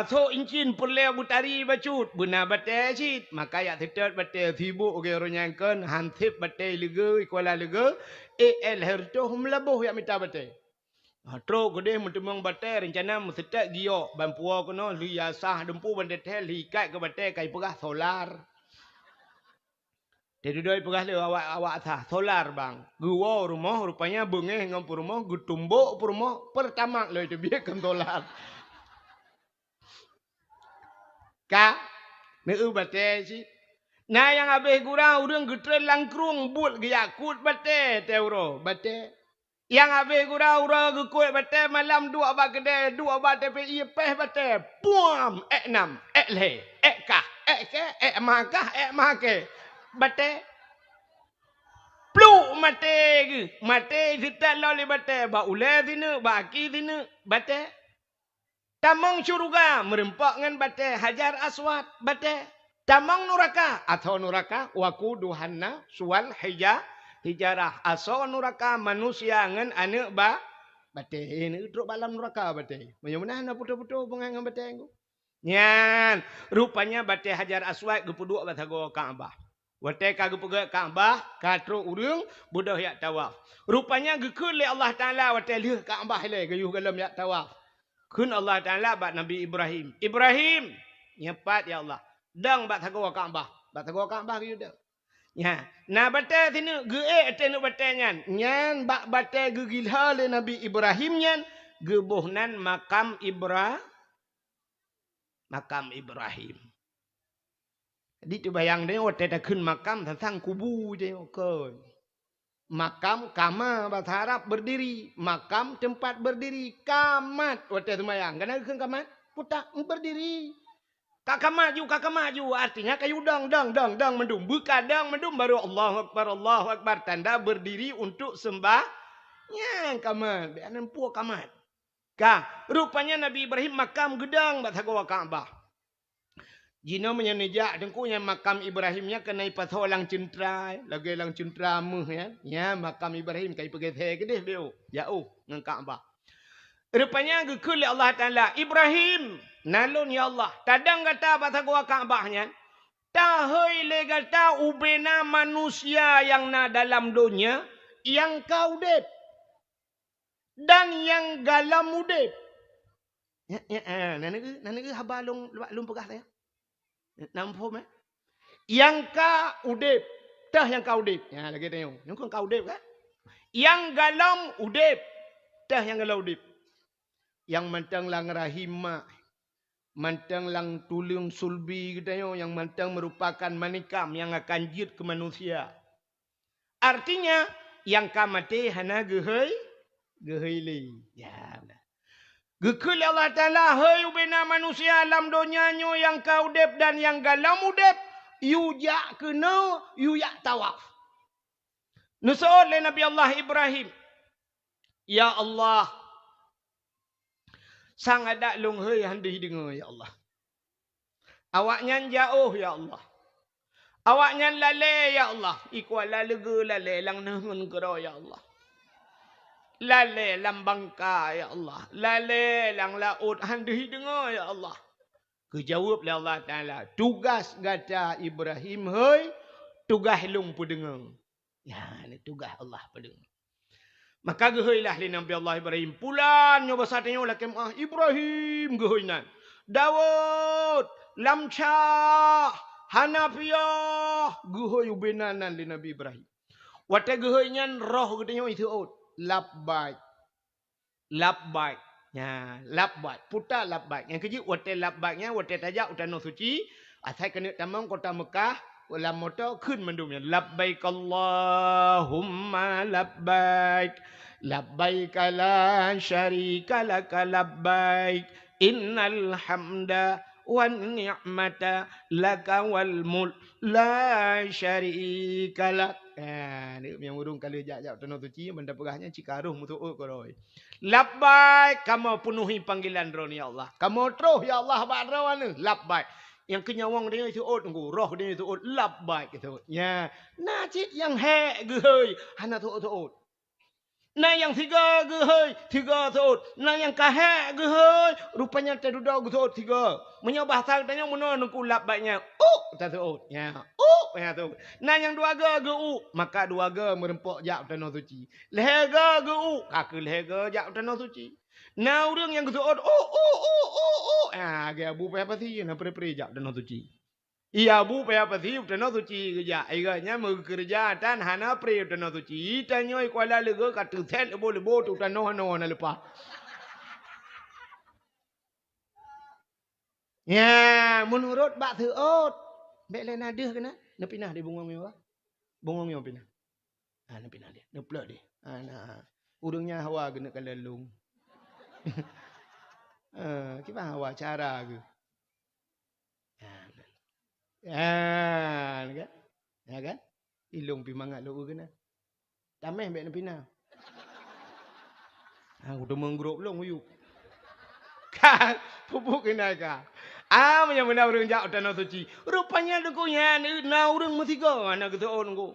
So incin perle butari bacut. Benar bate cit. Maka yak tetap bate. Sibuk ke orang nyangkan. Hansip bate lega. Kuala lega. Herto melabuh yak minta bate. Truk gede mentemang bate rencana mesti giok bampua kono liasah dempu bande tel hikat ke bate kai perah solar. Jadi doi perah le awak sah solar bang. Gua rumah rupanya bengeh ngam rumah gutumbuk rumah pertama le tu biarkan solar. Ka meu bate si. Nah yang habis gurau urang getrel langkrung but geyakut bate teuro bate. Yang habis gurau-gurau gekut bate malam dua abad kedai, dua abad TPI peh bate. Puam, enam, le, kah, ke, make. Bate. Pluk mate ke. Mate kita loli bate. Ba ule sini, ba aki sini, bate. Tamang syurga merempak dengan bate. Hajar aswad, bate. Tamang nuraka atau nuraka waku duhanna sual hijarah aso nuraka manusia ngan ane ba bate ini truk balam nuraka bate menyemana na putu-putu pengangan bate ngku nyan rupanya bate hajar aswad gepuduk batago Kaabah bate ka gepege Kaabah ka truk urang budah yak tawaf rupanya gekul le Allah taala bate leh Kaabah le gayuh galam yak tawaf kun Allah taala bat Nabi Ibrahim nyepat ya Allah dang batago Kaabah gayuh dah. Ya, na bate sini ge tenu bate nyan bak bate gegilha le Nabi Ibrahim nyan gebuhnan makam Ibrahim. Jadi tu bayang dia ote dah kun makam tentang kubu je okey. Makam kama bahasa Arab berdiri, makam tempat berdiri, kamat ote tu bayang. Kenapa kun kamat? Putak berdiri. Kakak maju artinya kayu dang mendum bekadang mendum baru Allahu Akbar tanda berdiri untuk sembah nya kamat beanan puak kamat ka rupanya Nabi Ibrahim makam gedang batago Kaabah jino menyenejak dengkunya makam Ibrahimnya kena ipasolang centra lagi lang centra meh ya makam Ibrahim kai pegete gede beu jauh ngan Kaabah rupanya gekul Allah taala Ibrahim nalun ya Allah. Tadang kata batago Kaabahnya. Tahoi le kata ubena manusia yang na dalam dunia. Yang kau dep. Dan yang galam udep. Nanaga habalong lum pegah saya. Nampom Yang ka udep. Tah yang kau udep. Ya lagi tengok. Yang kau udep kan? Yang galam udep. Tah yang galam udep. Yang mentang lang rahimah. Mantang lang tulung sulbi gitu yang mantang merupakan manikam yang akan jid ke manusia. Artinya yang kamate hana gehei li. Ya. Gekul Allah Taala hei ubena manusia alam dunianyo yang kau dep dan yang galam udep yu jak kena yu yak tawaf. Nusul le Nabi Allah Ibrahim. Ya Allah sang ada long hei handi dengar ya Allah. Awaknya jauh ya Allah. Awaknya lale ya Allah. Ikuat lalega lale lang nahun kero ya Allah. Lale lang bangka ya Allah. Lale lang laut handi dengar ya Allah. Kejawab oleh Allah Ta'ala. Tugas gata Ibrahim, hei, tugas lung pedengang. Ya, ini tugas Allah pedengang. Maka geheilah li Nabi Allah Ibrahim. Pulan nyoba satenya lah kemah Ibrahim geheinan. Daud, Lamca, Hanafiyah, gehoi ubenanan li Nabi Ibrahim. Wata geheinyan roh gedenya itu out. Labbaik. Labbaik. Ya, labbaik. Putar labbaik. Yang kecil wata labbaiknya wata tajak utano suci. Asal kena tamang kota Mekah. Dalam motor khun mendumnya. Labbaik Allahumma labbaik. Labbaik la syarika laka labbaik. Innal hamda wan ni'mata laka wal mulk la syarika lak. Ni yang urung kali jak-jak tanah suci benda perahnya cikaruh mutuuk koroi. Labbaik, kamu penuhi panggilan roh ni ya Allah. Kamu terus ya Allah ba'da ni. Labbaik. Yang kenyawang dia itu ot ngku, roh dia itu ot labbaik itu. Ya, najit yang he gehoi, hana tu ot. Nah yang tiga gehoi, tiga tu. Nah yang kahe gehoi, rupanya terduda tu tiga. Menyabah tak tanya mana nungku labbaiknya. Tak tu. Ya, ya tu. Nah yang dua ge maka dua ge merempok jak tanah suci. Lehega ge kaki lehega jak tanah suci. Nah orang yang gesuot ge abu pa apa sih na pre jak tanah suci. Iya bu pa apa sih tanah suci geja. Iganya mau kerja tan hana pre tanah suci. Tanyoi kuala lega katu set lebo tu tanah na lepas. Ya, menurut bak seot. Bek lain ada kena. Na pinah di bungong mewah. Bungong mewah pinah. Na pinah dia. Na plak dia. Nah. Urungnya hawa kena kalalung. Kita hawa cara ke. Kan? Ya kan? Ilung pi mangat lu kena. Tameh bek na pinah. Aku tu menggrup long uyuk. Kan pupuk kena ka. Yang benar urang jak tanah suci. Rupanya dekunya na urang metiga anak gitu onku.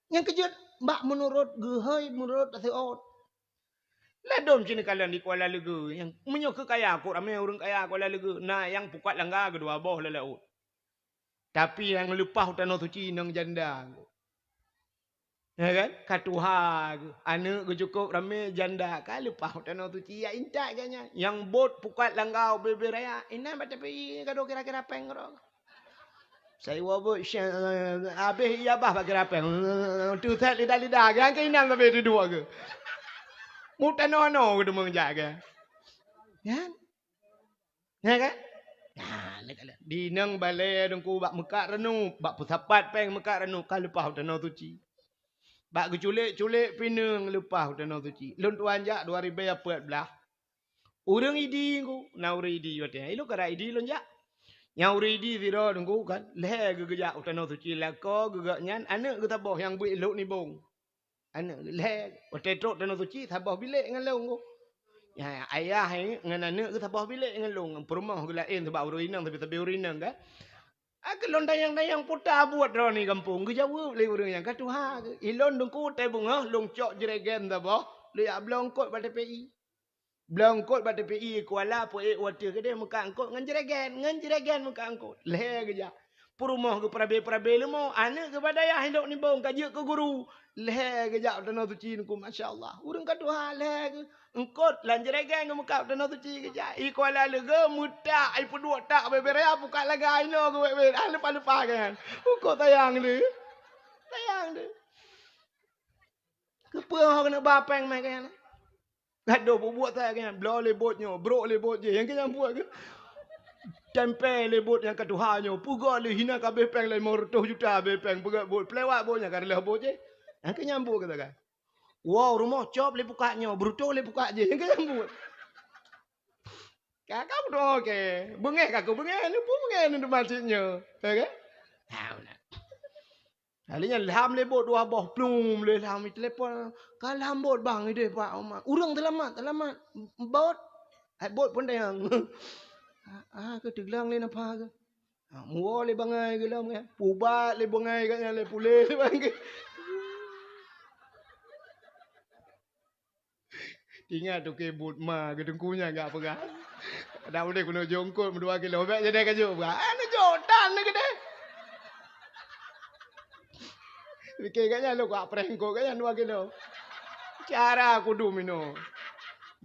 Yang kejut mbak menurut gehoi menurut taseot. Ladom sini kalian di Kuala Lega yang menyok kaya aku ramai orang kaya Kuala Lega. Nah yang pukat langgar kedua boh lelaut. Tapi yang lepas tanah suci nang janda. Ya kan? Katuha anak ke cukup ramai janda kan lepas tanah suci ya intak kayaknya. Yang bot pukat langgar bebe raya. Ina baca pi kado kira-kira pengro. Saya wabuk habis iya bah pakai rapeng. Tu set lidah-lidah kan keinam sampai tu dua ke. Mutan no ke demang jaga. Ya. Ya kan? Nah, di nang balai dengku bak mekat renu, bak pusapat peng mekat renu kan lepas tanah suci. Bak keculik-culik pinang lepas tanah suci. Lun tuan jak 2014. Urang idi ku, na urang idi wate. Ilo kara idi lun jak. Yang uridi zira dengku kan. Leh gegejak tanah suci lako gegaknya anak ke tabah yang buik elok ni bong. Anak leh tetrok tanah suci tabah bilik dengan long ku. Ya ayah ni dengan anak ke tabah bilik dengan long. Perumah ke lain sebab urinang tapi urinang kan. Kelon dayang-dayang putar buat dah ni kampung. Kejawab le urang yang katu ha. Ilon dengku tai bunga long cok jeregen tabah. Le ablong kot pada PI. Blongkot pada PI Kuala poe water ke dia muka angkot ngan jeragan muka angkot leh geja purumah ke prabe lemo anak ke badaya hidup ni bong kajak ke guru leh geja tanah suci ku masyaallah urang ka Tuhan leh ke angkot lan jeragan ke muka tanah suci geja I Kuala lega muta ai pedua tak beberea buka laga ino ke bebe lepas-lepas kan kok tayang ni kepuh kena bapeng mai kan. Gaduh buat saya kan, blow lebotnya, bro lebot je. Yang kita buat ke? Tempel lebot yang ketuhannya, pugal le hina kabeh peng le 500 juta kabeh peng pegat bot pelewat botnya kan le bot je. Yang kita nyambut kata kan. Wow, rumah cop le bukanya, bruto le buka je. Yang kita nyambut. Kakak udah okey. Bengeh kakak bengeh ni pun bengeh ni masjidnya. Okey? Halinya lham lebot dua boh plum le lham telefon kalam bot bang ide pak Omar. Urang telamat bot. Bot pun dah yang ke teglang le napa ke. Muo le bangai ke lam ke. Pubat le bangai katnya le pule le bang ke. Ingat tu ke bot ma ke dengkunya enggak pegang. Dah boleh kena jongkol 2 kilo. Baik jadi kaju. Anu jodan ni gede. Fikir katnya lu kau prengko katnya 2 kilo. Cara aku du minum.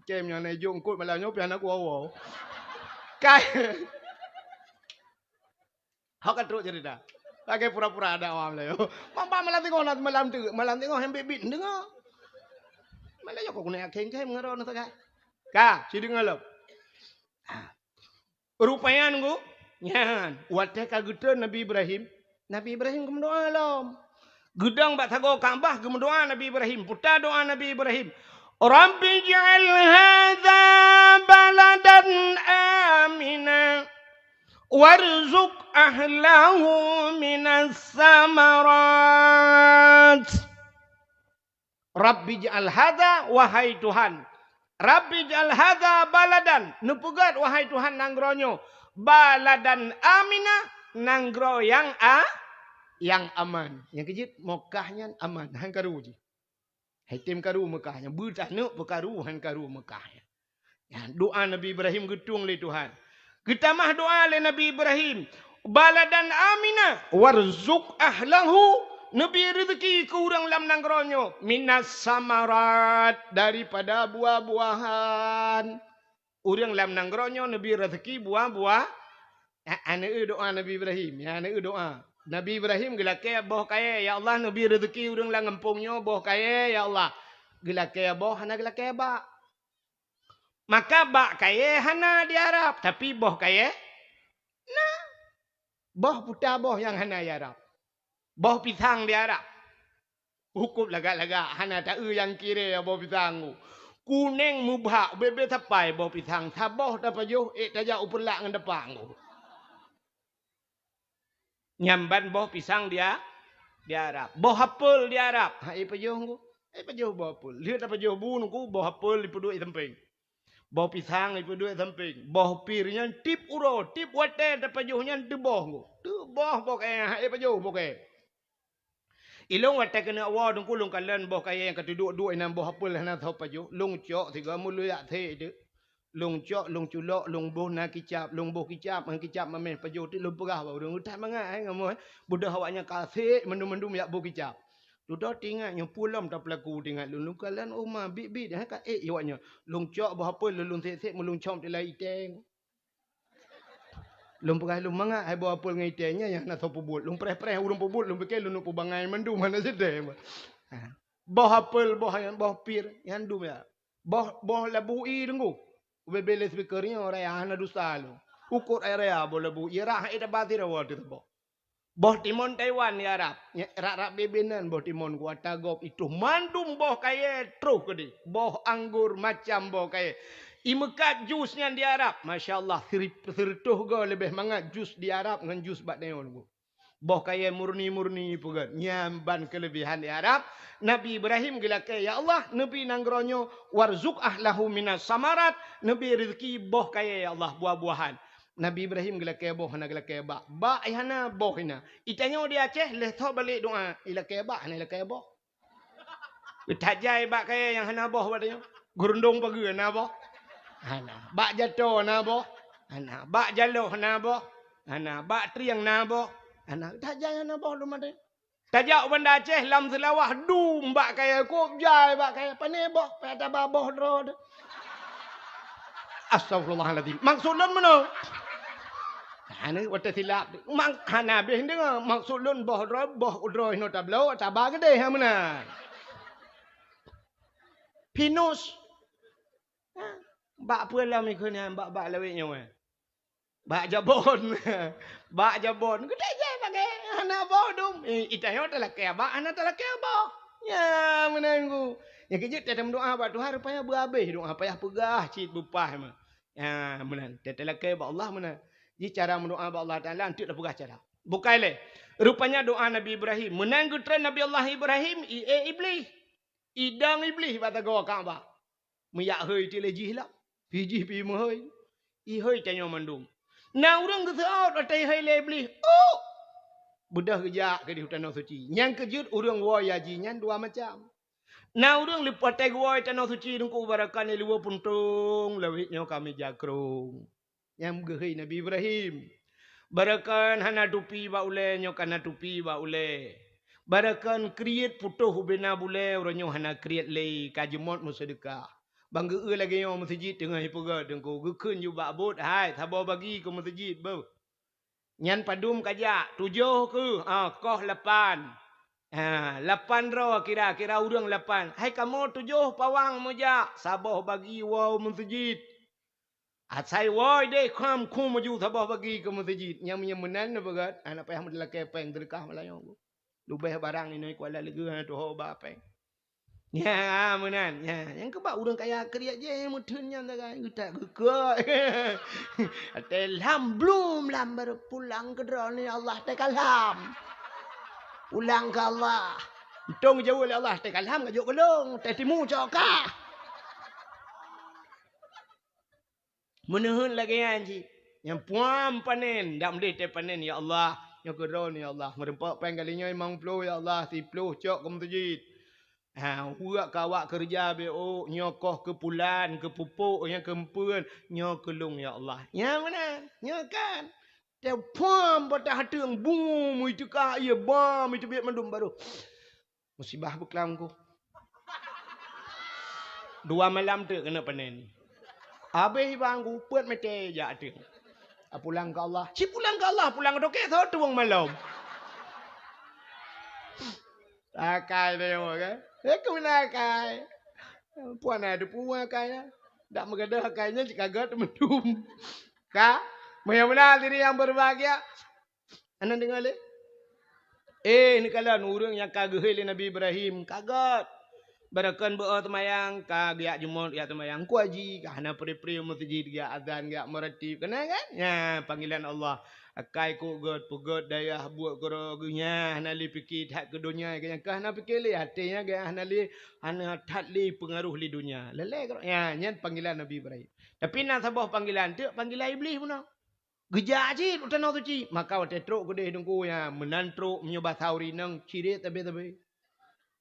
Kem yang naik jongkol malah nyopian aku awal. Kai. Hak teruk cerita. Pakai pura-pura ada awam lah yo. Mampa malam tengok nak malam tengok hembe bit dengar. Malah yo kau kena keng-keng ngaro nak tak. Ka, si dengar lo. Rupanya nunggu. Nyan, wadah kagutan Nabi Ibrahim. Nabi Ibrahim kemendoa lom. Gedang bak tago Kaabah kemendoa Nabi Ibrahim. Putar doa Nabi Ibrahim. Rabbi ja'al hadza baladan amina. Warzuq ahlahu minas samarat. Rabbi ja'al hadza wahai Tuhan. Rabbi ja'al hadza baladan. Nupugat wahai Tuhan nanggronyo. Baladan amina. Nanggro yang aman. Yang kejut Mekahnya aman. Han karu je. Haitim karu Mekahnya. Betah nuk perkaru han karu Mekahnya. Ya, doa Nabi Ibrahim getung le Tuhan. Kita mah doa le Nabi Ibrahim. Baladan amina. Warzuq ahlahu. Nabi rezeki ke orang lam nangronyo. Minas samarat. Daripada buah-buahan. Orang lam nangronyo. Nabi rezeki buah-buah. Anak doa Nabi Ibrahim. Ya, anak doa. Nabi Ibrahim gelake boh kaya. Ya Allah Nabi rezeki orang lam ngempungnya. Boh kaya ya Allah. Gelake boh. Hana gelake bak. Maka bak kaya hana di Arab. Tapi boh kaya. Nah. Boh putar boh yang hana di Arab. Boh pisang di Arab. Hukum lagak-lagak. Hana tak yang kira boh pisang. Kuning mubhak. Bebe tapai boh pisang. Saboh tak pajuh. Tajak upelak dengan depan. Nyamban boh pisang dia. Di Arab. Boh apel di Arab. Hai pajuh. Pajuh boh apel. Lihat tak pajuh bunuh. Boh apel di peduk temping. Boh pisang itu dua samping. Boh pirnya tip uro, tip wate dapat juhnya tu boh. Tu boh kaya pajuh boh. Ilung wate kena awal dong kulung kalian boh kaya yang ketuduk dua enam boh apel lah nak tahu pajuh. Lung cok tiga mulu yak the itu. Lung cok, lung culok, lung boh nak kicap, lung boh kicap, kicap mamen pajuh tu lung perah baru. Udah mangai ngamu. Budak awaknya kasih mendum-mendum yak boh kicap. Ludah tinggal yang pulam tak pelaku tinggal lung kalian umah bit-bit dah kat iwaknya lung cok berapa lung sek-sek melung com di lai teng lung perah lung mangak hai berapa ngai tengnya yang nak sopo bul lung preh-preh urung pobul lung pikir lung po bangai mandu mana sedeh boh apel boh yang boh pir yang dum ya boh labu i dengku bebele speakernya orang yang dusta lu ukur area boh labu i rah ida batir awal tu boh. Boh timon Taiwan ni Arab. Rak-rak bebenan boh timon ku atagop itu. Mandum boh kaya truh ke di. Boh anggur macam boh kaya. Imekat jusnya di Arab. Masya Allah. Serituh go lebih mangat jus di Arab dengan jus bat neon ku. Boh kaya murni-murni pun. Nyamban kelebihan di Arab. Nabi Ibrahim gila kaya. Ya Allah. Nabi nanggronyo. Warzuk ahlahu minas samarat. Nabi rezeki boh kaya ya Allah. Buah-buahan. Nabi Ibrahim gila kaya boh, hana gila kaya bak. Bak hana boh hina. Itanya di Aceh, leh tau balik doa. Ila kaya bak, hana ila kaya boh. Tajai bak kaya yang hana boh badanya. Gerundung pagi hana boh. Hana. Bak jatuh hana boh. Hana. Bak jaloh hana boh. Hana. Bak triang hana boh. Hana. Tajai hana boh rumah dia. Tajak benda Aceh, lam selawah, dum bak kaya. Kup jai bak kaya. Pane boh. Pada baboh drod. Astagfirullahaladzim. Maksudnya mana? Hana wata silap. Mak hana beh dengar maksud lun boh udroh no tablo tabah gede ha mana. Pinus. Bak pula mikuna bak lawik nyawa. Bak jabon. Bak jabon. Gede je pakai hana boh dum. Itayo telah kaya bak hana telah kaya boh. Ya menanggu. Yang kejut dalam doa bak Tuhan rupanya berhabis doa payah pegah cit bupah mah. Ya menang. Telah kaya bak Allah menang. Jadi cara mendoa Allah Ta'ala nanti dah pegah cara. Bukan le. Rupanya doa Nabi Ibrahim. Menanggu tren Nabi Allah Ibrahim. Iblis. Idang iblis. Bata gawa Kaabah. Meyak hơi ti lejih lah. Pijih pi mahoi. I hơi tanya mandum. Nah orang kesaut atai hơi le iblis. Oh. Budah kejak ke di hutan suci. Yang kejut orang wayajinya dua macam. Nah orang lipat tai gua tanah suci dengku barakan luar puntung lawitnya kami jakrung. Yang gehi Nabi Ibrahim. Barakan hana tupi ba ule nyo kana tupi ba ule. Barakan create putuh bina bule ronyo hana create le kajemot mu sedekah. Bangga lagi yo masjid tengah hipoga dengko gekun ju ba bot hai thabo bagi ke masjid bo. Nyan padum kajak 7 ke koh 8. 8 ro kira-kira urang 8. Hai kamu 7 pawang moja saboh bagi wow masjid. Atsai woi deh kam kum maju sabah bagi ke masjid. Nyam menan na bagat. Anak payah model kepeng derkah malayong. Lubeh barang ini kuala legu tu ho ba peng. Ya menan. Ya yang kebak urang kaya kriak je mudunnya dah utak guguk. Atelham belum lam baru pulang ke drone Allah tekalam. Pulang ke Allah. Untung jauh oleh Allah tekalam gajuk gelung. Tetimu cokah. Menuhun lagi anji. Yang puan panen. Tak boleh panen ya Allah. Yang kedua ya Allah. Merempak pen kalinya memang puluh ya Allah. 10 cok ke masjid. Huak kawak kerja BO. Nyokoh ke pulan. Ke pupuk. Yang kempuan. Nyokelung ya Allah. Yang mana? Nyokan. Dia puan pada hati yang boom. Itu kah. Ia bam. Itu biar mendum baru. Musibah berkelamku. 2 malam tu kena panen. Habis bangku puat mete ja tu. Pulang ke Allah. Si pulang ke Allah, pulang ke dokek tu tuang malam. Akai dia kan. Aku nak akai. Puan ada puan akai. Tak mengadah akainya jika gagal mendum. Ka? Mana diri yang berbahagia. Anda dengar le? Ni kalau orang yang kagahil Nabi Ibrahim kagat. Barakan doa temayang ka giak jumut ya temayang kuaji ka hana pri-pri masjid giak azan giak meratib kena kan ya panggilan Allah akai ku god pugot daya buat gorogunya hana li fikir hak ke dunia kan ka hana fikir li hatinya ga hana li hana that li pengaruh li dunia lele ya nyan panggilan Nabi Ibrahim tapi na sabah panggilan tu panggilan iblis pun gejak ji utan tu ci maka wate truk gede dengku ya menantruk menyobah tauri nang ciri tabe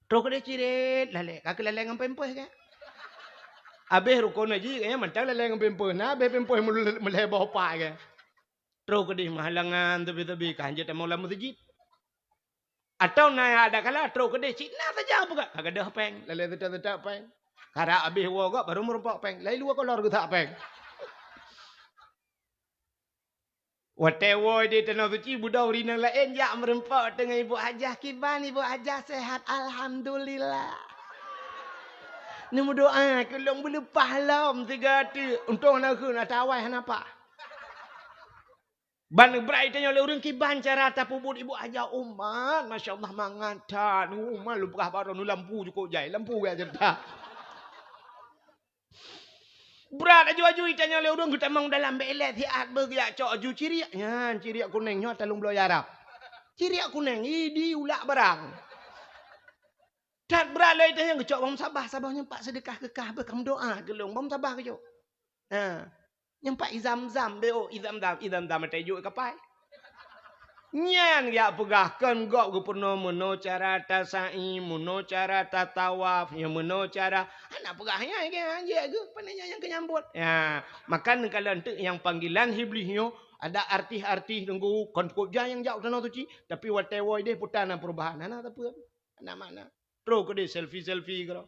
truk dia cirit lale kaki lale ngam pempeh ke abeh rukun aji kaya mantang lale ngam pempeh na abeh pempeh mulai bawa pak ke truk dia mahalangan tebi kanjat mau lamu masjid atau na ada kala truk dia cina saja buka kagak dah peng lale tetap peng kara abeh wo baru merempak peng lai luar kolor ke tak peng Watewo di tanah suci budau rina lain jak merempak dengan ibu hajah kiban ibu hajah sehat alhamdulillah. Nemu doa kelong belum pahlam tiga tu untuk nak nak tawai kenapa? Ban berai tanya oleh orang kiban cara tapubut ibu hajah umat masya-Allah mangantan umat lu berah baru nu lampu cukup jai lampu ga cerita. Berat aju-aju itanya oleh orang kita mang dalam belet hiat bergiak cok aju ciriak nyan ciriak kuning nyo talung beloy Arab ciriak kuning idi ulak barang dat berat lai tanya cok bom sabah nyempak sedekah kekah bekam doa gelung bom sabah ke cok nyempak izam-zam beo izam-zam tejuk kapai nyan ya pegahkan gok gubernur meno cara tasai meno cara tatawaf ya meno cara anak pegahnya ke anjek ke pananya yang kenyambut ya makan kalau yang panggilan iblisnya ada arti-arti tunggu konfuk yang jauh tanah suci tapi watewoi deh putana perubahan ana apa anak mana pro ke deh selfie karo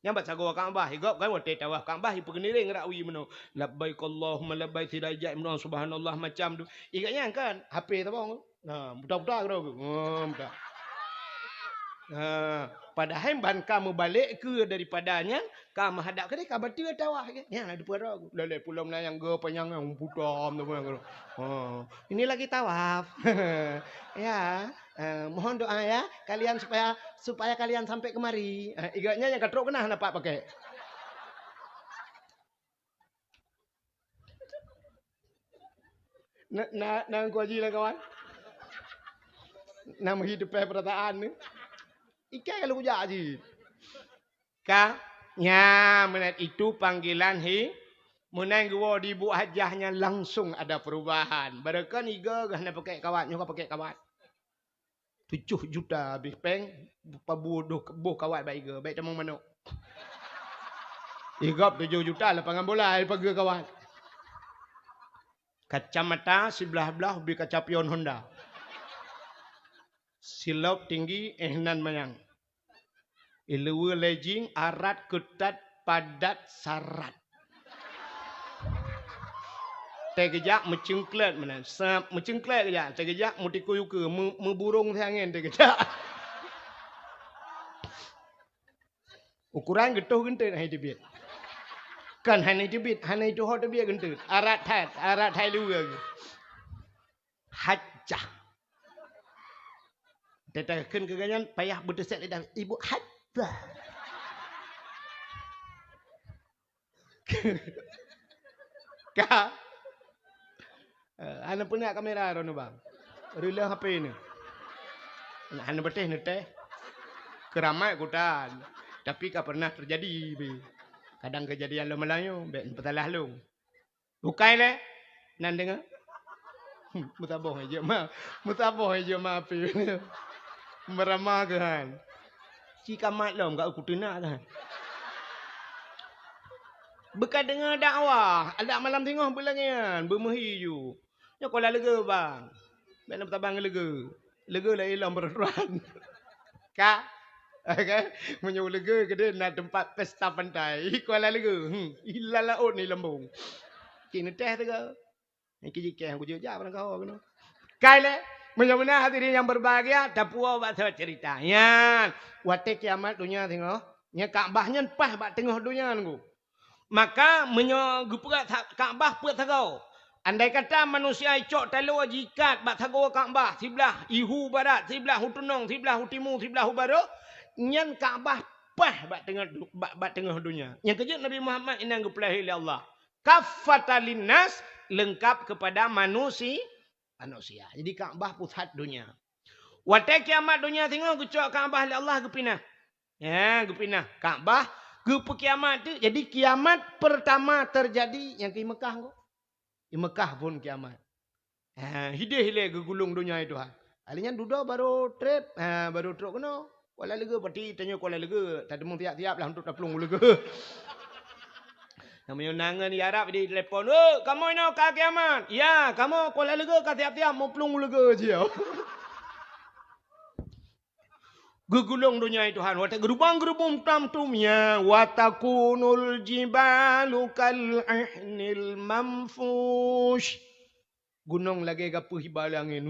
yang baca gua Ka'bah higop kan wate tawaf Ka'bah pegeniring rawi meno labbaik Allahumma labbaik tidak jai meno subhanallah macam tu igaknya kan HP tu bang budak-budak kau budak. Padahal ban kamu balik ke daripadanya kamu hadap ke dia kabar dia tawah ke ya ada pura aku lele pulau melayang go penyang yang putam tu ini lagi tawaf ya mohon doa ya kalian supaya kalian sampai kemari igaknya yang katrok kena nampak pakai nak kuaji lah kawan nama hidup perataan ni ikan kalau kujak je ya menit itu panggilan menang gua di bu hajahnya langsung ada perubahan barakan iga gahna pakai kawat nyoka pakai kawat 7 juta habis peng pabuduh kebuh kawat baik ke baik temang manuk igap 7 juta lapangan bola pagi kawat Kacamata sebelah belah bi kaca pion Honda. Silap tinggi ehnan mayang. Ilewe lejing arat ketat padat sarat. Tegejak mencengklet mana. Sap mencengklet kejak. Tegejak mutikuyu ke memburung angin tegejak. Ukuran getuh gentet hai tibit. Kan hanya tibit, hanya itu hot tibit gentet. Arat hai luar. Hajjah. Tetekan keganyan payah berdesak lidah. Ibu hajjah. Ka. Ana punya kamera rono bang. Rila HP ni. Ana betih ni teh. Keramai kutan. Tapi tak pernah terjadi. Kadang kejadian lo Melayu. Petalah lo. Bukai le. Nan dengar. Mutaboh aja mah. Mutaboh aja mah api. Meramah kan. Cika mat lo. Enggak aku tenak kan. Bekas dengar dakwah. Ada malam tengah bulangan. Bermehiju. Ya kalau lega bang. Bang nak tabang lega. Lega lah ilang berperan. Kak. Okay. Menyuruh lega ke dia nak tempat pesta pantai. Kuala lega. Hilang laut ni lembung. Kini teh tu ke. Yang kijikeh aku jauh-jauh pada kau. Kaya benar-benar hadirin yang berbahagia. Dapur buat cerita. Ya. Watik kiamat dunia tengok. Ya Kaabahnya pas buat tengah dunia ni. Maka menyogupurat Kaabah puat tagau. Andai kata manusia icok talu jikat bak tagau Kaabah sebelah ihu barat, sebelah hutunong, sebelah hutimu, sebelah barat, nyan Kaabah pah bak tengah dunia. Yang kejut Nabi Muhammad inang gupelahi oleh Allah. Kafatalin nas lengkap kepada manusia. Jadi Kaabah pusat dunia. Watai kiamat dunia tengok gucok Kaabah oleh Allah gupinah. Ya, gupinah Kaabah gupu kiamat tu. Jadi kiamat pertama terjadi yang ke Mekah kau. Di Mekah pun kiamat. Hidih-hidih gegulung dunia itu. Alinya duda baru trip. Baru truk kena. Kuala lega pati tanya kuala lega. Tak demung tiap-tiap lah untuk tapelung lega. Namanya nangan di Arab di telefon. Oh, kamu ini ke kiamat? Ya, kamu kuala lega ke tiap-tiap mau pelung lega je. Gegulung dunia itu han. Wata gerubang-gerubung tamtumnya. Watakunul jibalu kal'ahnil mamfush. Gunung lagi gapuh hibalangin.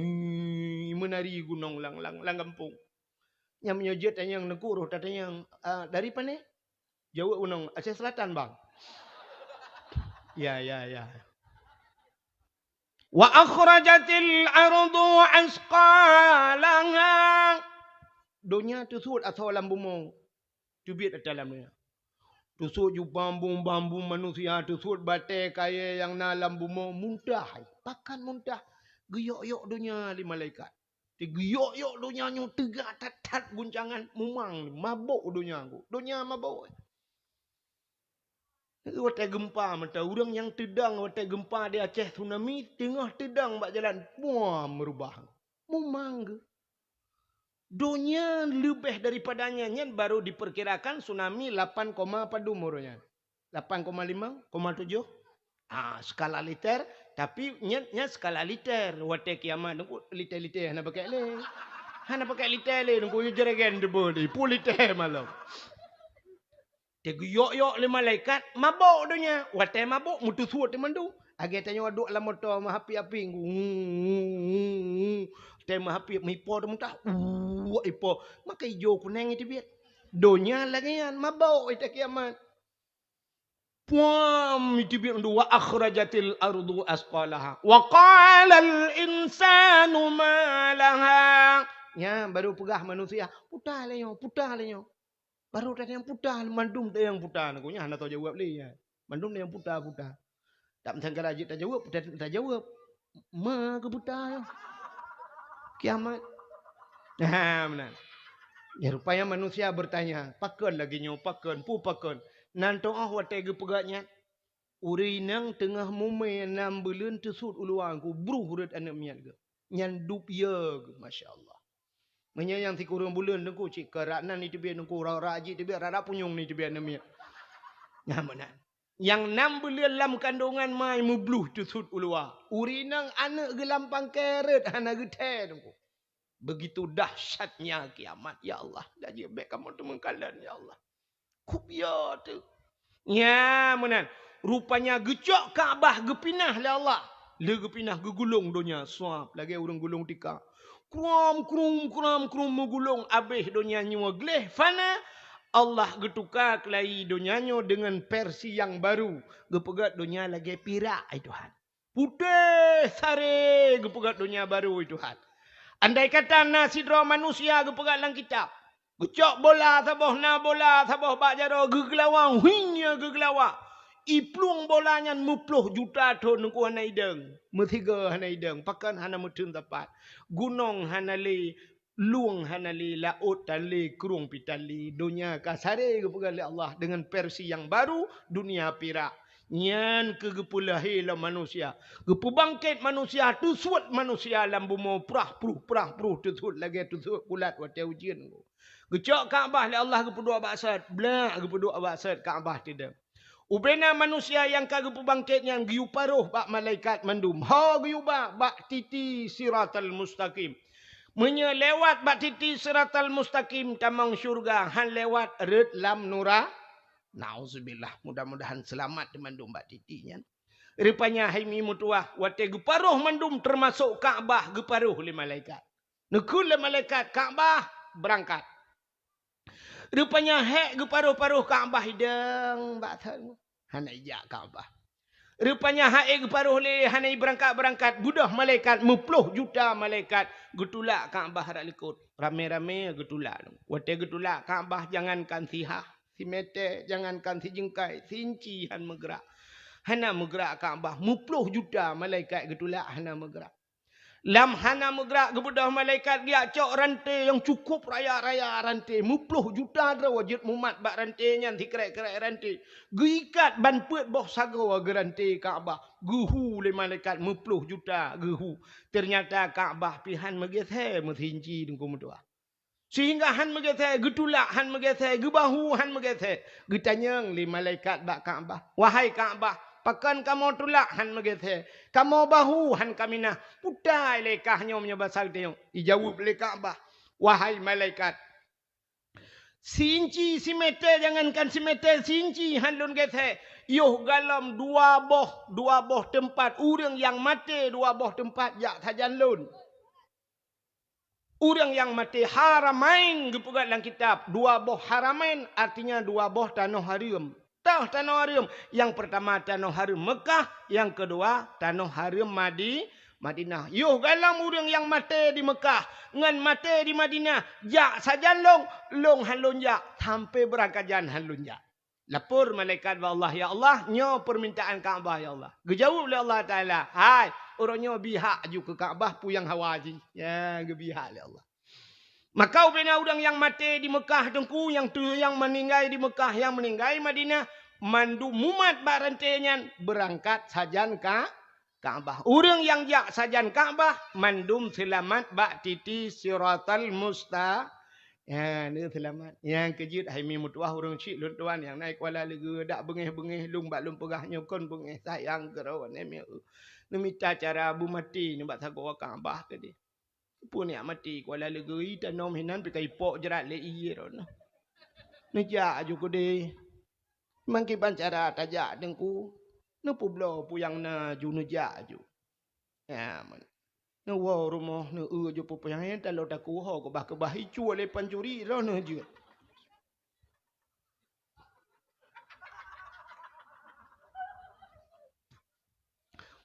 Menari gunung lang gampung. Yang menyujud dan yang neguruh. Tanya yang dari mana? Jawa gunung. Aceh Selatan bang. Ya. Wa akhrajatil ardu asqalaha. Dunia tusut asal dalam bumi. Cubit dalam dunia. Tusut ju bambu manusia. Tusut batai kaya yang dalam bumi. Muntah. Pakan muntah. Giyok-yok dunia di malaikat. Giyok-yok dunia nyu tegak tat guncangan. Mumang. Mabuk dunia aku. Dunia mabuk. Watai gempa. Mata orang yang tedang. Watai gempa di Aceh tsunami. Tengah tedang bak jalan. Puan merubah. Mumang. Dunia lebih daripadanya baru diperkirakan tsunami 8, padu umurnya. 8,5, 7. Skala liter, tapi nya skala liter. Wate kiamat nunggu liter hana pakai le. Hana pakai liter le nunggu jeragen debo di liter malam. Teguyok-yok le malaikat mabuk dunia. Wate mabuk mutu suat mandu. Age tanya waduk la motor mah api-api. Tema api mipo muntah. Ipo. Maka hijau kuning itu biar. Dunia lagi kan mabuk itu kiamat. Puam itu biar wa akhrajatil ardu asqalaha. Wa qala al insanu ma laha. Ya baru pegah manusia. Putah lenyo. Baru tadi yang putah, mandum dia yang putah. Aku nya hana tahu jawab le ya. Mandum dia yang putah. Tak mungkin rajin tak jawab. Ma ke putah. Kiamat. Benar. Ya rupanya manusia bertanya, pakon lagi nyo, pakon. Nanto watai ge pegaknya. Urinang tengah mume 6 bulan tesut uluangku bruh urat anak miat ge. Nyan dup ye ge, masya-Allah. Menyayang 3 bulan nengku cik keranan ni tibia nengku raji tibia rada punyung ni tibia anak miat. Ya benar. Yang 6 bulan dalam kandungan mai mubluh tusut ulua. Urinang anak gelampang keret hana gete tunggu. Begitu dahsyatnya kiamat ya Allah. Dah je baik kamu tu mengkalan ya Allah. Kubya tu. Ya menan. Rupanya gecok Kaabah gepinah le Allah. Le gepinah gegulung dunia suap lagi urang gulung tika. Krum megulung abih dunia nyua gleh fana. Allah getukar kelai dunianya dengan versi yang baru. Gepegat dunia lagi pirak ay Tuhan. Putih sare gepegat dunia baru ay Tuhan. Andai kata nasidra manusia gepegat dalam kitab. Gecok bola sabah bak jaro gegelawang huinya gegelawa. Iplung bolanya mupluh juta ton ku hana ideng. Metiga hana ideng pakan hana mutun tepat. Gunung hana li luang hanali laut tali kurung pitali dunia kasare kepada Allah dengan versi yang baru dunia pirak nyan kegepulahi la manusia gepubangkit manusia tusut manusia lam bumo prah pruh tusut lagi tusut kulat wate ujian gecok Kaabah le Allah gepudua baksat blak gepudua baksat Kaabah tidak ubena manusia yang kagepubangkit yang giuparuh bak malaikat mandum ha giuba bak titi siratal mustaqim menyelewat bak titi siratal mustaqim tamang syurga han lewat red lam nura nauzubillah mudah-mudahan selamat mandum bak titinya rupanya haimi mutuah wate geparuh mandum termasuk Kaabah geparuh le malaikat nekul le malaikat Kaabah berangkat rupanya hek geparuh-paruh Kaabah hidang bak tan han ijak Kaabah rupanya haik paruh le hanai berangkat budah malaikat 10 juta malaikat getulak Kaabah rak likut rame-rame getulak wate getulak Kaabah jangankan sihah si mete jangankan si jengkai sinci han megrak hana megrak Kaabah 10 juta malaikat getulak hana megrak lam hana megrak gebudah malaikat dia cok rantai yang cukup raya-raya rantai 10 juta dra wajib mumat bak rantai nyan dikerek-kerek rantai gikat ban put boh sago ge rantai Kaabah guhu le malaikat 10 juta guhu ternyata Kaabah pihan megethe muthinci dengku mudua sehingga han megethe getulak han megethe gebahu han megethe getanyang le malaikat bak Kaabah wahai Kaabah pakan kamu tulak han megethe kamu bahu han kaminah putai lekahnya menyebasal tengok dijawab oleh Kaabah wahai malaikat sinci si mete jangankan si mete sinci han lun gethe yuh galam dua boh tempat urang yang mati dua boh tempat jak tajan lun urang yang mati haramain gepegat dalam kitab dua boh haramain artinya dua boh tanah haram tanah haram yang pertama tanah haram Mekah yang kedua tanah haram Madinah yuh galam urang yang mati di Mekah ngan mati di Madinah jak sajan long halun jak sampai berangkat jan halun jak lapor malaikat wa Allah ya Allah nyo permintaan Kaabah ya Allah gejawab oleh Allah taala hai orangnya bihak ju ke Kaabah pu yang hawaji ya gebihak oleh Allah maka ubena udang yang mati di Mekah dengku yang meninggal di Mekah yang meninggal di Madinah mandu mumat barantenya berangkat sajan Kaabah. Urang yang jak sajan Kaabah mandum selamat bak titi siratal musta. Ya, ni selamat. Yang kejut haimi mutuah urang cik lun tuan yang naik Kuala Lega dak bengeh-bengeh lung bak lum pegahnya kon bengeh sayang kerawan emi. Nemita cara abu mati ni bak sago Kaabah tadi. Pun ya mati Kuala Lega i tanom hinan pikai pok jerat le i ron. Nejak aju ko de. Mangki bancara tajak dengku. Ne publo puyang na ju nejak aju. Ya man. Ne wo rumah ne aju pupuyang en talo taku ho ko bah ke bah icu le pancuri ron ne ju.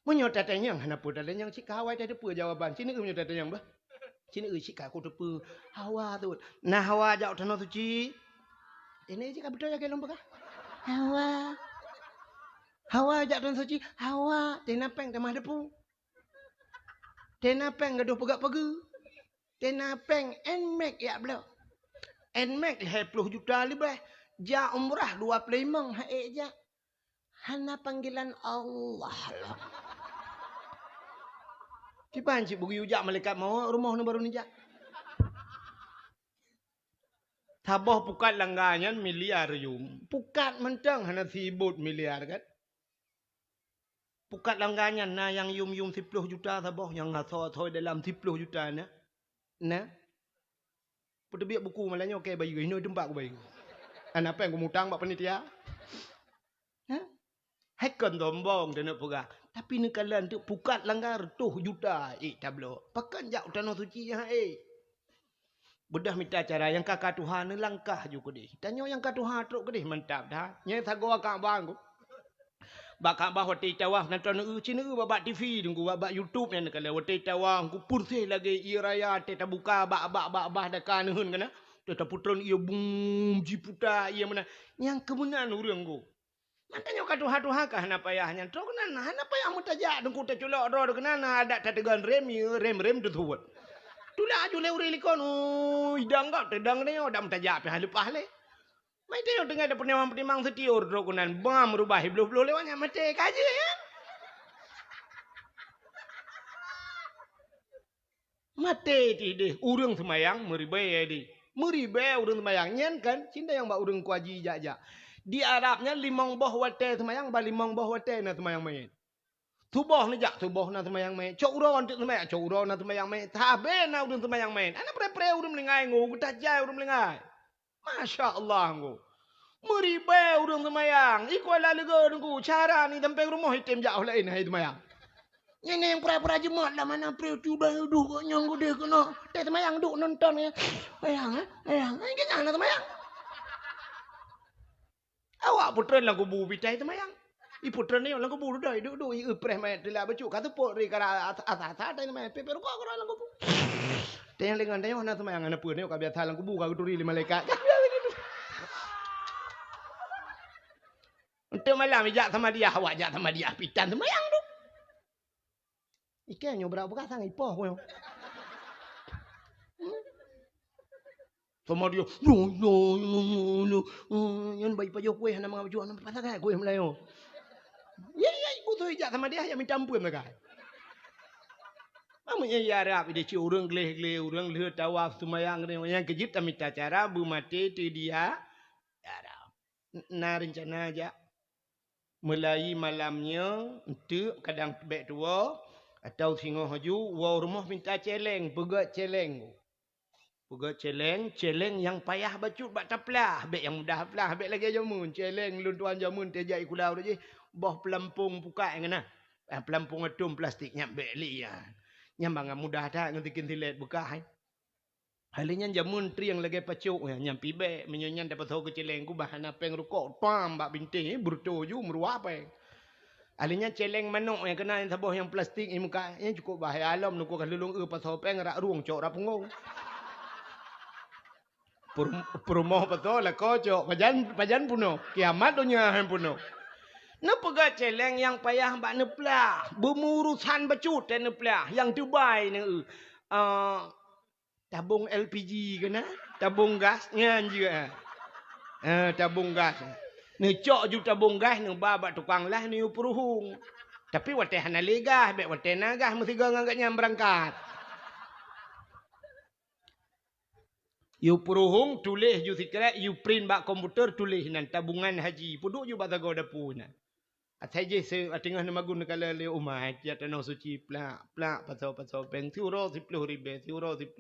Munyo tatanyang hana pu tatanyang cik kawai tadi pu jawaban. Sini munyo tatanyang bah. Sini cik ka ko tu hawa tu. Nah hawa jau tanah tu cik. Ini cik betul ya ke lomba ka? Hawa jak tuan suci. Hawa. Tenapeng temah depu. Tenapeng gaduh pegak-pegu. Tenapeng enmek ya beliau. Enmek 20 juta lebih. Ja umrah 25 haik ja. Hana panggilan Allah lah. Cipan cik bugi ujak malaikat mau rumah ni baru ni jak. Tabah pukat langganyan miliar yum. Pukat mentang hana sibut miliar kan. Pukat langgannya na yang yum 10 juta sabah yang ngathoi dalam 10 juta na. Na. Pertebiak buku malahnya okey bayu ini tempat aku bayu. Apa yang aku mutang bak panitia? Ha? Haikon tombong dan nak pegah. Tapi nekalan tu pukat langgar 2 juta. Tablo. Pakan jak tanah suci ya Bedah minta cara yang kakak Tuhan ni langkah juga deh. Tanya yang kakak Tuhan teruk ke deh mantap dah. Nya sago akak bang ku. Bak kak bah hotel tawah nonton Cina babak TV tunggu babak YouTube ni kalau hotel tawah ku pursih lagi iraya teta buka bak dekan hun kana. Teta putron ia bum jiputa ia mana. Yang kemenan urang ku. Mantanya kakak Tuhan kah na payahnya. Teruk kana na payah mutajak tunggu teculok ro kana ada tetegan rem tu tuwat. Tulah aju leuri likon. Idang kau tedang ni dah mentajak pe lepas le. Mai tengok tengah ada penimang setiur rokunan bam merubah belum lewatnya mati kaje ya. Mati tidih urang semayang meribe di. Meribe urang semayang nyen kan cinta yang bak urang kuaji jajak. Di Arabnya 5 boh wate semayang ba 5 boh wate na semayang main. Tuboh ni jak tuboh na semayang main. Cok uron tu semayang, cok uron na semayang main. Tabe na urang semayang main. Ana pre urang melingai ngo, tajai urang melingai. Masya-Allah ngo. Meribe urang semayang. Ikuala lega nunggu cara ni sampai rumah hitam jauh lain hai semayang. Ini yang pura-pura jemaat lah mana pre tu dah duduk nyang gede kena. Teh semayang duk nonton ya. Ayang. Ini kenapa semayang? Awak putra lang kubu bitai semayang. I putra ni lang kubu duduk i preh mai telah baju kata pot ri kara ata tai mai peper ko ko lang kubu. Teh yang lengan teh mana semayang ana pun ni ka biasa lang kubu ka turi li malaikat. Untuk malam ijak sama dia, awak jak sama dia pitan semayang tu. Ikan nyo berapa sang ipoh ko. Sama dia, no. Yan bayi pajo kuih na mga baju na pasagay kuih Melayu. Ya, ibu tu ijak sama dia yang minta ampun mereka. Mamanya ya Arab dia ci urang gleh urang leh tawaf semayang ni yang kejit minta cara bu mati tu dia. Arab. Na rencana aja. Mulai malamnya untuk kadang bek tua atau singo haju wa rumah minta celeng pegat celeng yang payah bacut bak taplah bek yang mudah plah bek lagi jamun celeng luntuan jamun tejai kulau je boh pelampung buka ngana pelampung atom plastik nyam bek li ya nyam bang mudah dah ngetikin tilet buka hai halinya jamun tri yang lagi pacuk nyam pibe menyanyan dapat tahu ke celeng ku bahan apa yang rukok pam bak binting bruto ju meruah apa alinya celeng manuk yang kena yang sabah yang plastik ini muka yang cukup bahaya alam nuku kalulung pasal peng rak ruang cok rak punggung Perumoh betul lah kocok. Pajan puno. Kiamat dunia yang puno. Napa celeng yang payah mbak neplah. Bemurusan bacut dan neplah. Yang Dubai ni. Tabung LPG kena. Tabung gas. Ngan juga. Tabung gas. Ni cok ju tabung gas ni babak tukang lah ni peruhung. Tapi wateh hana legah. Bek wateh nagah. Mesti gangagaknya berangkat. You peruhung tulis you secret you print bak komputer tulis nan tabungan haji puduk you bata go dapuna. Atai je se tengah nama gun kala le umat ya tanah suci plak pasal peng euro 10,000 euro 10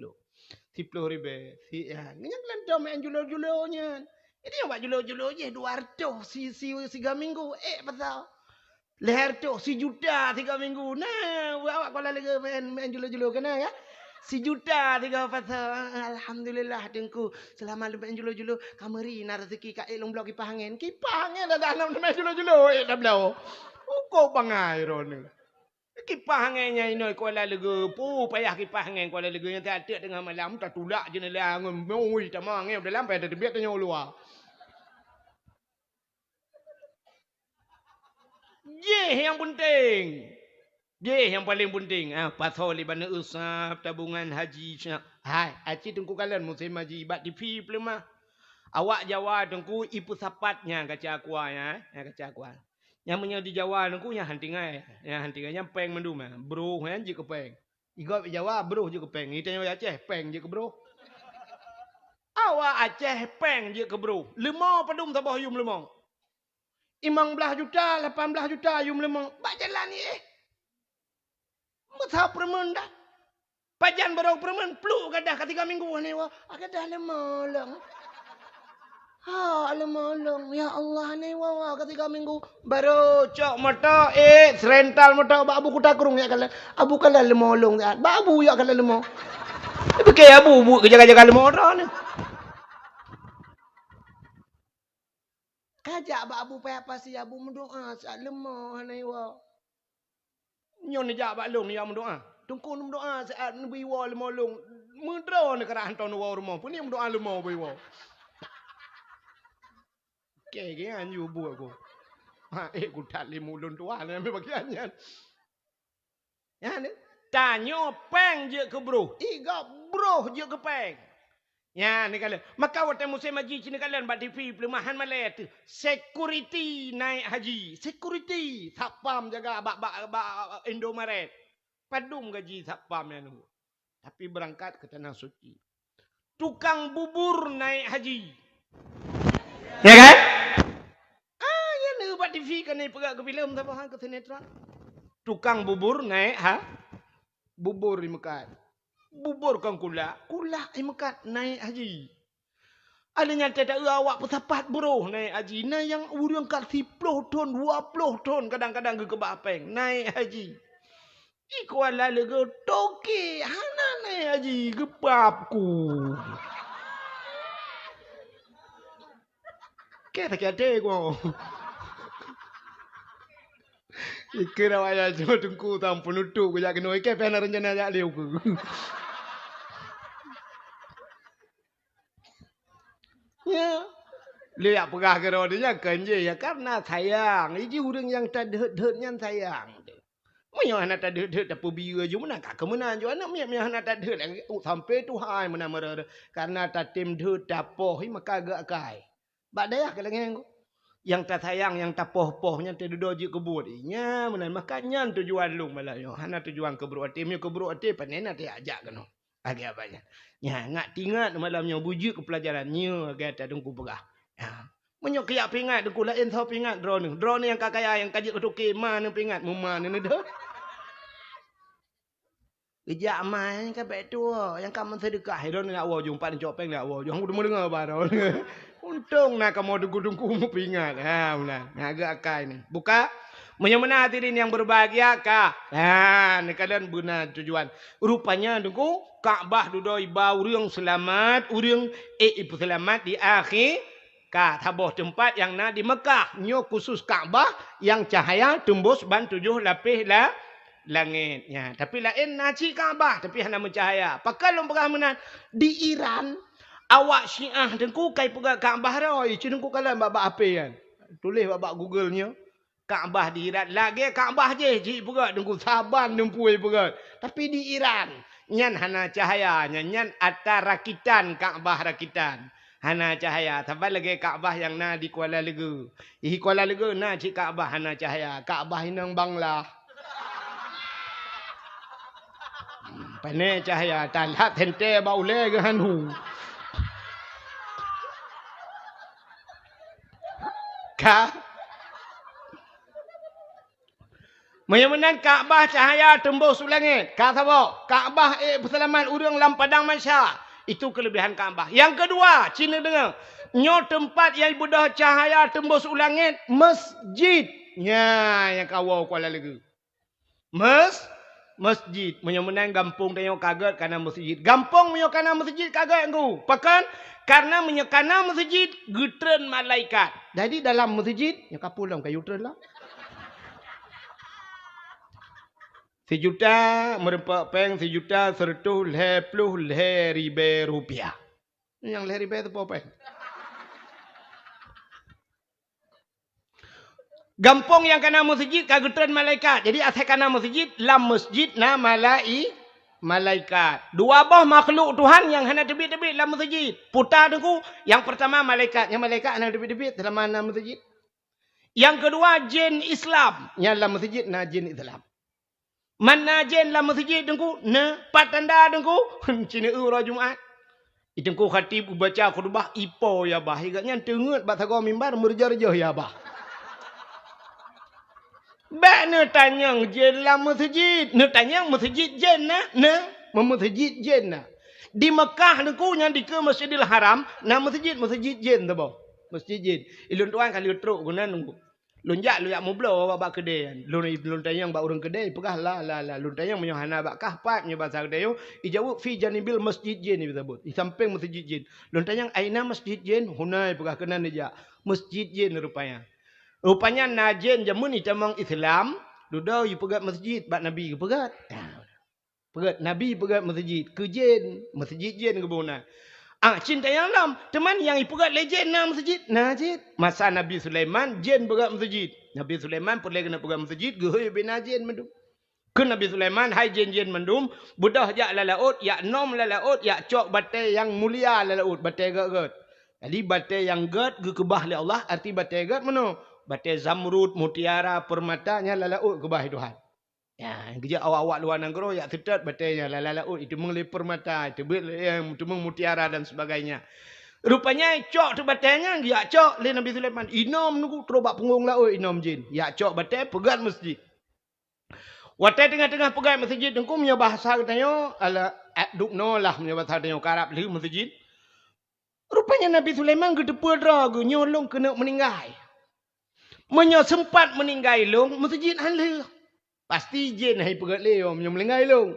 ribu si ya ni yang lantam main julo-julonya. Ini yang bak julo-julo je 200 si 3 minggu pasal leher tu 1 juta 3 minggu. Nah awak kalau lagi main julo-julo kena ya. 1 juta 3 pasal alhamdulillah dengku selama lepas julo-julo kameri na rezeki ka elong blok kipas angin dah dalam main julo-julo dah blau kau bangai ron kipas anginnya ini kuala lega pu payah kipas angin kuala lega yang tak tengah malam tak tulak je lah angun oi tamang angin dalam pada biar tanya luar yang penting yang paling penting pasal libana usap tabungan haji hai aci tengku kalian musim haji bat di fi plema awak Jawa tengku ipu sapatnya kaca aku kaca aku yang punya di Jawa tengku yang hantingai yang peng mendum bro kan je ke peng igot Jawa bro je ke peng ni tanya Aceh peng je ke bro awak Aceh peng je ke bro lemau pedum sabah yum lemau Imang belah juta, 18 juta, you melemang. Bak jalan ni Masa permen dah. Pajan barang permen, peluk kadah ke 3 minggu ni. Kadah lemah lang. Lemah lang. Ya Allah ni wawa ke 3 minggu. Baru cok mata, serental mata, bak abu kuta kurung ya kala. Abu kala lemah lang. Bak abu ya kala lemah. Pakai abu, kerja-kerja lemah orang ni. Kajak bak abu payah pasti abu mendoa saat lemah ni wa. Nyon ni jak bak long ni yang mendoa. Tungku ni mendoa saat nabi wa lemah long. Mendra ni kerana hantar wa rumah. Pun ni mendoa lemah bai wa. Ke anju bu aku. Ku tak limu lun tua ni ambil bagiannya. Ya ni. Tanya peng je ke bro. Iga bro je ke peng. Ya ni kalian. Maka waktu musim haji sini kalian buat TV pelemahan malah tu. Security naik haji. Security. Sapam jaga bak Indomaret. Padum gaji sapam yang tu. Tapi berangkat ke tanah suci. Tukang bubur naik haji. Ya kan? Ya ni buat TV kan ni pegang ke filem tak faham ke sinetron. Tukang bubur naik bubur di Mekah. Bubur kan kula di Mekah naik haji. Adanya tidak awak pesapat bro naik haji. Nah yang urang kat 10 ton, 20 ton kadang-kadang ke kebapeng naik haji. Kuala lega toke hana naik haji gebapku. Kata-kata ko. Ikira waya cuma tungku tam penutup ko jak kena ke pena rencana jak leu ku. Ya. Lihat pegah ke rodanya kan je ya karena sayang. Ini orang yang tak dhet-dhetnya sayang. Maya anak tak dhet-dhet apa biru je mana kak kemenan je anak mia anak tak dhet sampai tu hai mana merah karena tak tim dhet dapoh maka agak kai. Bak dayah ke lengan ko. Yang tak sayang yang tak poh-pohnya tak duduk je kebut. Nya mana makanya tujuan lu malah yo. Hana tujuan kebru atimnya kebru atim panena tak ajak kena. Agi abanya. Ya ngak tingat malamnya bujuk ke pelajarannya agak tak dengku pegah. Ya. Menyok kiak pingat dengku lain tau pingat drone ni. Drone yang kakaya yang kajik ketuki mana pingat muma ni dah. Kejak mai kan baik tu yang kamu sedekah drone nak wa jumpa dengan copeng nak wa. Jangan udah dengar barang. Untung nak kamu dengku mu pingat. Ha benar. Agak akai ni. Buka menyemena hadirin yang berbahagia kah? Ha, ni kalian benar tujuan. Rupanya dengku Kaabah dudoi bau urang selamat, urang ibu selamat di akhir ka taboh tempat yang na di Mekah. Nyo khusus Kaabah yang cahaya tembus ban 7 lapis langit. Ya, tapi lain naci Kaabah tapi hana mencahaya. Pakal lompah menan di Iran awak Syiah dengku kai pegang Kaabah roi, dengku kalian bab apa kan? Tulis bab Google-nya. Kaabah di Iran. Lagi Kaabah je cik pegang dengku saban dempui pegang. Tapi di Iran nyan hana cahaya, nyan atar rakitan Kaabah rakitan. Hana cahaya. Sampai lagi Kaabah yang na di Kuala Lega. Di Kuala Lega na cik Kaabah hana cahaya. Kaabah inang Bangla. Pane cahaya talat hente bau le ke hanu. Ka menyamanan Kaabah cahaya tembus langit. Kata apa? Kaabah berselamat urang dalam padang mahsyar. Itu kelebihan Kaabah. Yang kedua, Cina dengar. Nyo tempat yang ibadah cahaya tembus langit, masjid. Ya, yang kawau Kuala Lega. Masjid. Menyamanan gampung tengok kaget karena masjid. Gampung menyok karena masjid kaget aku. Pakan karena menyok karena masjid gutren malaikat. Jadi dalam masjid, nyok pulang kayu gutren lah. 1 juta merempak peng 1 juta 120 ribu rupiah. Yang ribu itu apa peng? Gampong yang kena masjid kagutan malaikat. Jadi asal kena masjid lam masjid na malaikat. 2 bah makhluk Tuhan yang hanya tebit-tebit dalam masjid. Putar dengku yang pertama malaikat. Yang malaikat hanya tebit-tebit dalam mana masjid. Yang kedua jin Islam. Yang dalam masjid na jin Islam. Mana jen dalam masjid dengku na patanda dengku Cina urah Jumaat itengku khatib baca khutbah ipo ya bah igaknya tengut bat sago mimbar merja-rja ya bah Ba ne tanyang jen la masjid. Ne tanyang masjid jen na. Ne masjid jen na. Di Mekah ni ku yang di ke Masjidil Haram, na masjid jen tu bo. Masjid jen. Ilun tuan kali utruk guna nunggu. Lun jak lu yak mublo bak kedai. Lun tanyang bak urang kedai pegah la. Lun tanyang menyohana bak kahpat nya bahasa kedai yo. Ijawu fi janibil masjid jen ni disebut. Di samping masjid jen. Lun tanyang aina masjid jen hunai pegah kenan dia. Masjid jen rupanya. Rupanya najen jamun itamang Islam, dudau yu pegat masjid bak Nabi ke pegat. Pegat Nabi pegat masjid ke jen, masjid jen ke bona. Cinta yang lam, teman yang ipegat legend na masjid. Najid. Masa Nabi Sulaiman jen pegat masjid. Nabi Sulaiman perlu kena pegat masjid, gehoy bin jen mendum. Ke Nabi Sulaiman hai jen mendum, budah jak la laut, yak nom la laut, yak cok batai yang mulia la laut, batai gat. Jadi batai yang gat ge kebah li Allah, arti batai gat mano? Batai zamrud, mutiara, permatanya la laut kebah Tuhan. Ya, kerja awak-awak luar negara yak tetat batainya la laut itu mengelip permata, itu mutiara dan sebagainya. Rupanya cok tu batainya, yak cok le Nabi Sulaiman. Inom nunggu terobak punggung laut inom jin. Yak cok batai pegat masjid. Watai tengah-tengah pegat masjid nunggu punya bahasa katanya ala dukno lah punya bahasa katanya karab li masjid. Rupanya Nabi Sulaiman gedepul drago nyolong kena meninggal. Menyo sempat meninggal long masjid hanle. Pasti jen hai pegat leo menyo meninggal long.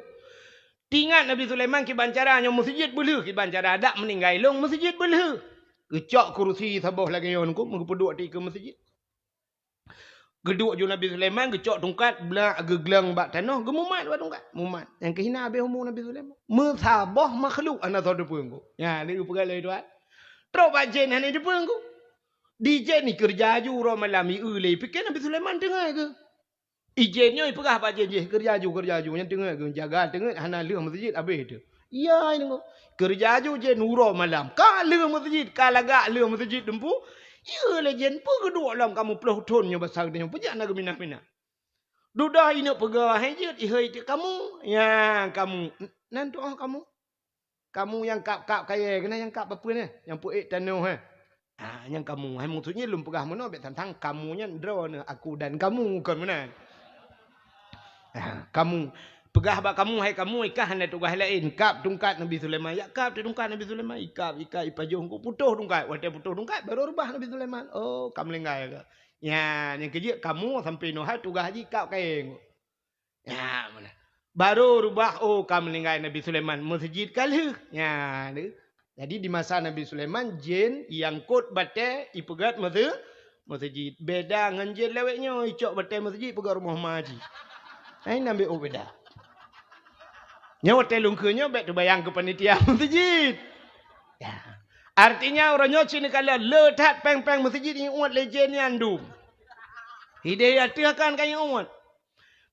Tingat Nabi Sulaiman ki bancara nyo masjid belu ki bancara dak meninggal long masjid belu. Kecok kursi saboh lagi yon ku mengpeduk di ke masjid. Geduk jo Nabi Sulaiman kecok tungkat bela geglang bak tanah gemumat bak tungkat. Mumat. Yang kehina habis umur Nabi Sulaiman. Mesaboh makhluk ana tau depeung ku. Ya ni pegat leo tuan. Teruk bak jen hani depeung ku. Di jen ni kerja ju ro malam i ule pikir Nabi Sulaiman dengar ke? Ijennya pegah pak jen kerja ju yang tengah ke jaga tengah hana leuh masjid habis tu. Ya ini kerja ju jen uro malam. Ka leuh masjid ka lagak leuh masjid dempu. Ya le jen pu kedua lam kamu peluh tonnya besar dia pejak nak minah-minah. Dudah ini pegah hejit ihai kamu. Ya kamu nan tu kamu. Kamu yang kap kaya kena yang kap apa ni? Yang puik tanuh yang kamu hai maksudnya lum pegah mana bet tentang kamunya drone aku dan kamu kan mana? Kamu pegah bak kamu hai kamu ikah hendak tugas lain kap tungkat Nabi Sulaiman ya kap tungkat Nabi Sulaiman ikap ipajung ku putuh tungkat wadah putuh tungkat baru rubah Nabi Sulaiman oh kamu lenggai ke ya yang kerja kamu sampai nohat tugas haji kap kaeng ya mana baru rubah oh kamu lenggai Nabi Sulaiman masjid kali ya jadi di masa Nabi Sulaiman jin yang kot bate ipegat masjid beda dengan jin leweknya icok bate masjid pegat rumah haji. Ai nambe beda. Nyawa telungkunya bet bayang ke panitia masjid. Ya. Artinya orangnya sini kala letat peng-peng masjid ni umat legend yang andum. Hidayah kan kaya umat.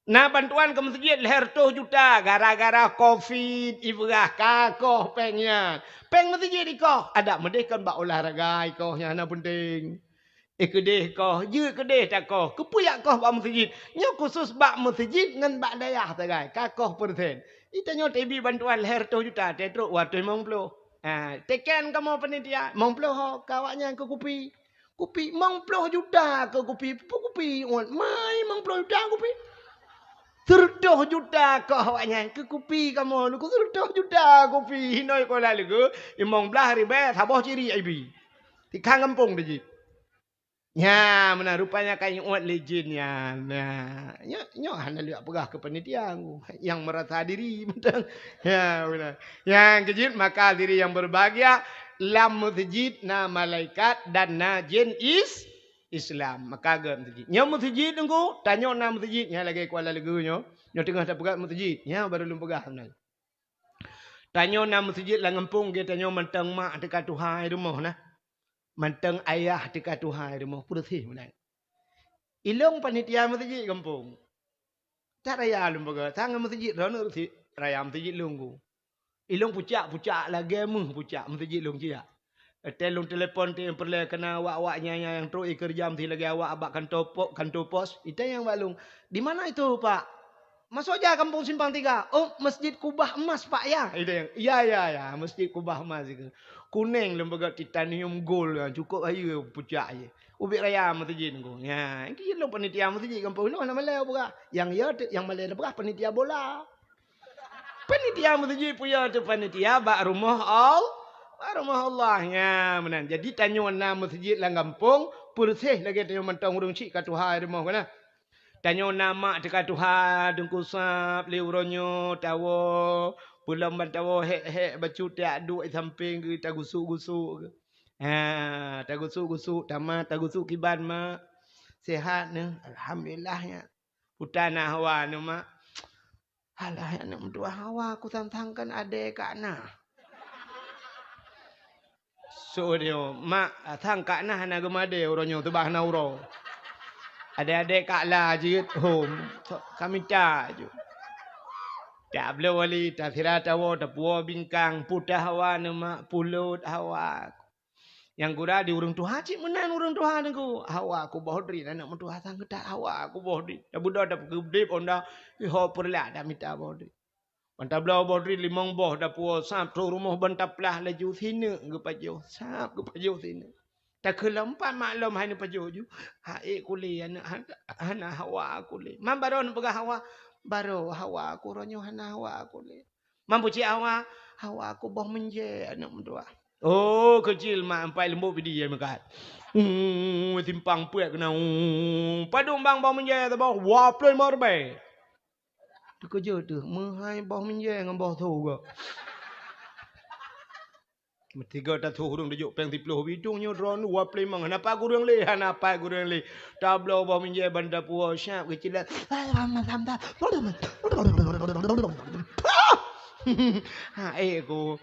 Nah bantuan ke masjid leher 2 juta gara-gara Covid ibrah kakoh pengnya. Peng masjid ikoh ada medekan bak olahraga ikohnya ana penting. Kedeh kau, je kedeh tak kau. Kepuyak kau bak masjid. Nyo khusus bak masjid ngan bak dayah tagai. Kakoh persen. Itanya TV bantuan leher 2 juta. Tetruk waktu 50. Tekan kamu penitia. 50 kawaknya ke kupi. Kupi 50 juta ke kupi. Kupi. Mai 50 juta kupi. 30 juta kau awaknya ke kupi kamu. 30 juta kupi. Hinoi kau lalu ke. Imong belah riba. Sabah ciri ibi. Tikang kampung dah je. Ya, mana rupanya kayak umat legend ya. Nah, nyo hanya lihat pegah ke panitia yang merasa diri betul. Ya, benar. Yang kejut maka diri yang berbahagia lam masjid na malaikat dan na jin Islam. Maka agak masjid. Nyo masjid tunggu, tanya na masjid nya lagi kuala lagu nyo. Nyo tengah tak pegah masjid. Ya, baru lum pegah benar. Tanya na masjid lah ngempung dia tanya mentang mak dekat Tuhan rumah nah. Manteng ayah dekat Tuhan rumah bersih benar. Ilong panitia masjid kampung. Tak raya lembaga. Tangan masjid rana raya masjid lunggu. Ilong pucak lagi meh pucak masjid lung cia. Telung telefon tu yang perlu kena awak-awaknya yang terus kerja mesti lagi awak abak kantor pos. Itu yang balung. Di mana itu Pak? Masuk aja kampung Simpang 3. Oh, Masjid Kubah Emas Pak ya. Itu yang. Ya, Masjid Kubah Emas itu. Kuning lembaga titanium gold kan. Cukup ayu pucak je. Ubik raya masjid ku. Ya, ini lo panitia masjid kampung lo nama Malay apa? Yang Malay apa? Panitia bola. Panitia masjid punya tu panitia bak rumah Allah ya menan. Jadi tanya nama masjid lang kampung, bersih lagi tanya mentang urung cik kat Tuhan rumah kana. Tanya nama dekat Tuhan dengkusap liuronyo tawo pulang bantawo hek bacu tak duk samping ke tagusuk-gusuk. Tagusuk-gusuk tamat tagusuk kiban mak. Sehat ne alhamdulillahnya. Putana hawa ne mak. Alah anak mentua hawa aku tantangkan adek kak na. So dia mak thang kak na hana gemade uronyo tu bah na uro. Adik-adik kak lah je home. Kami tak je. Tak boleh wali tak kira tahu tak puas bingkang putah hawa nama pulut hawa. Yang gura di urung Tuhan cik menan urung Tuhan aku. Hawa aku bohdri anak mentua sang ketak hawa aku bohdri. Tak budak tak kedip onda ho perla dah minta bohdri. Bantap belau bohdri limang boh dah puas sap tu rumah bantap lah laju sini ke paju. Sap ke paju sini. Tak kelempat maklum hanya paju ju. Haik kuliah anak hawa kuliah. Mam baron pegah hawa. Baru hawa aku ronyo hana hawa aku le. Mampu cik hawa aku boh menje anak mentua. Oh kecil mak empat lembut pidi ya mekat. Timpang puak kena. Padung bang boh menje tu boh. Wah play marbe. Tu kerja tu. Mahai boh menje dengan boh tu ke. Tiga tak tu hurung dejuk peng tiploh bidungnya drone wah play mang. Kenapa gurung le? Kenapa gurung le? Tablo boh menje banda puas syap kecilan. Aku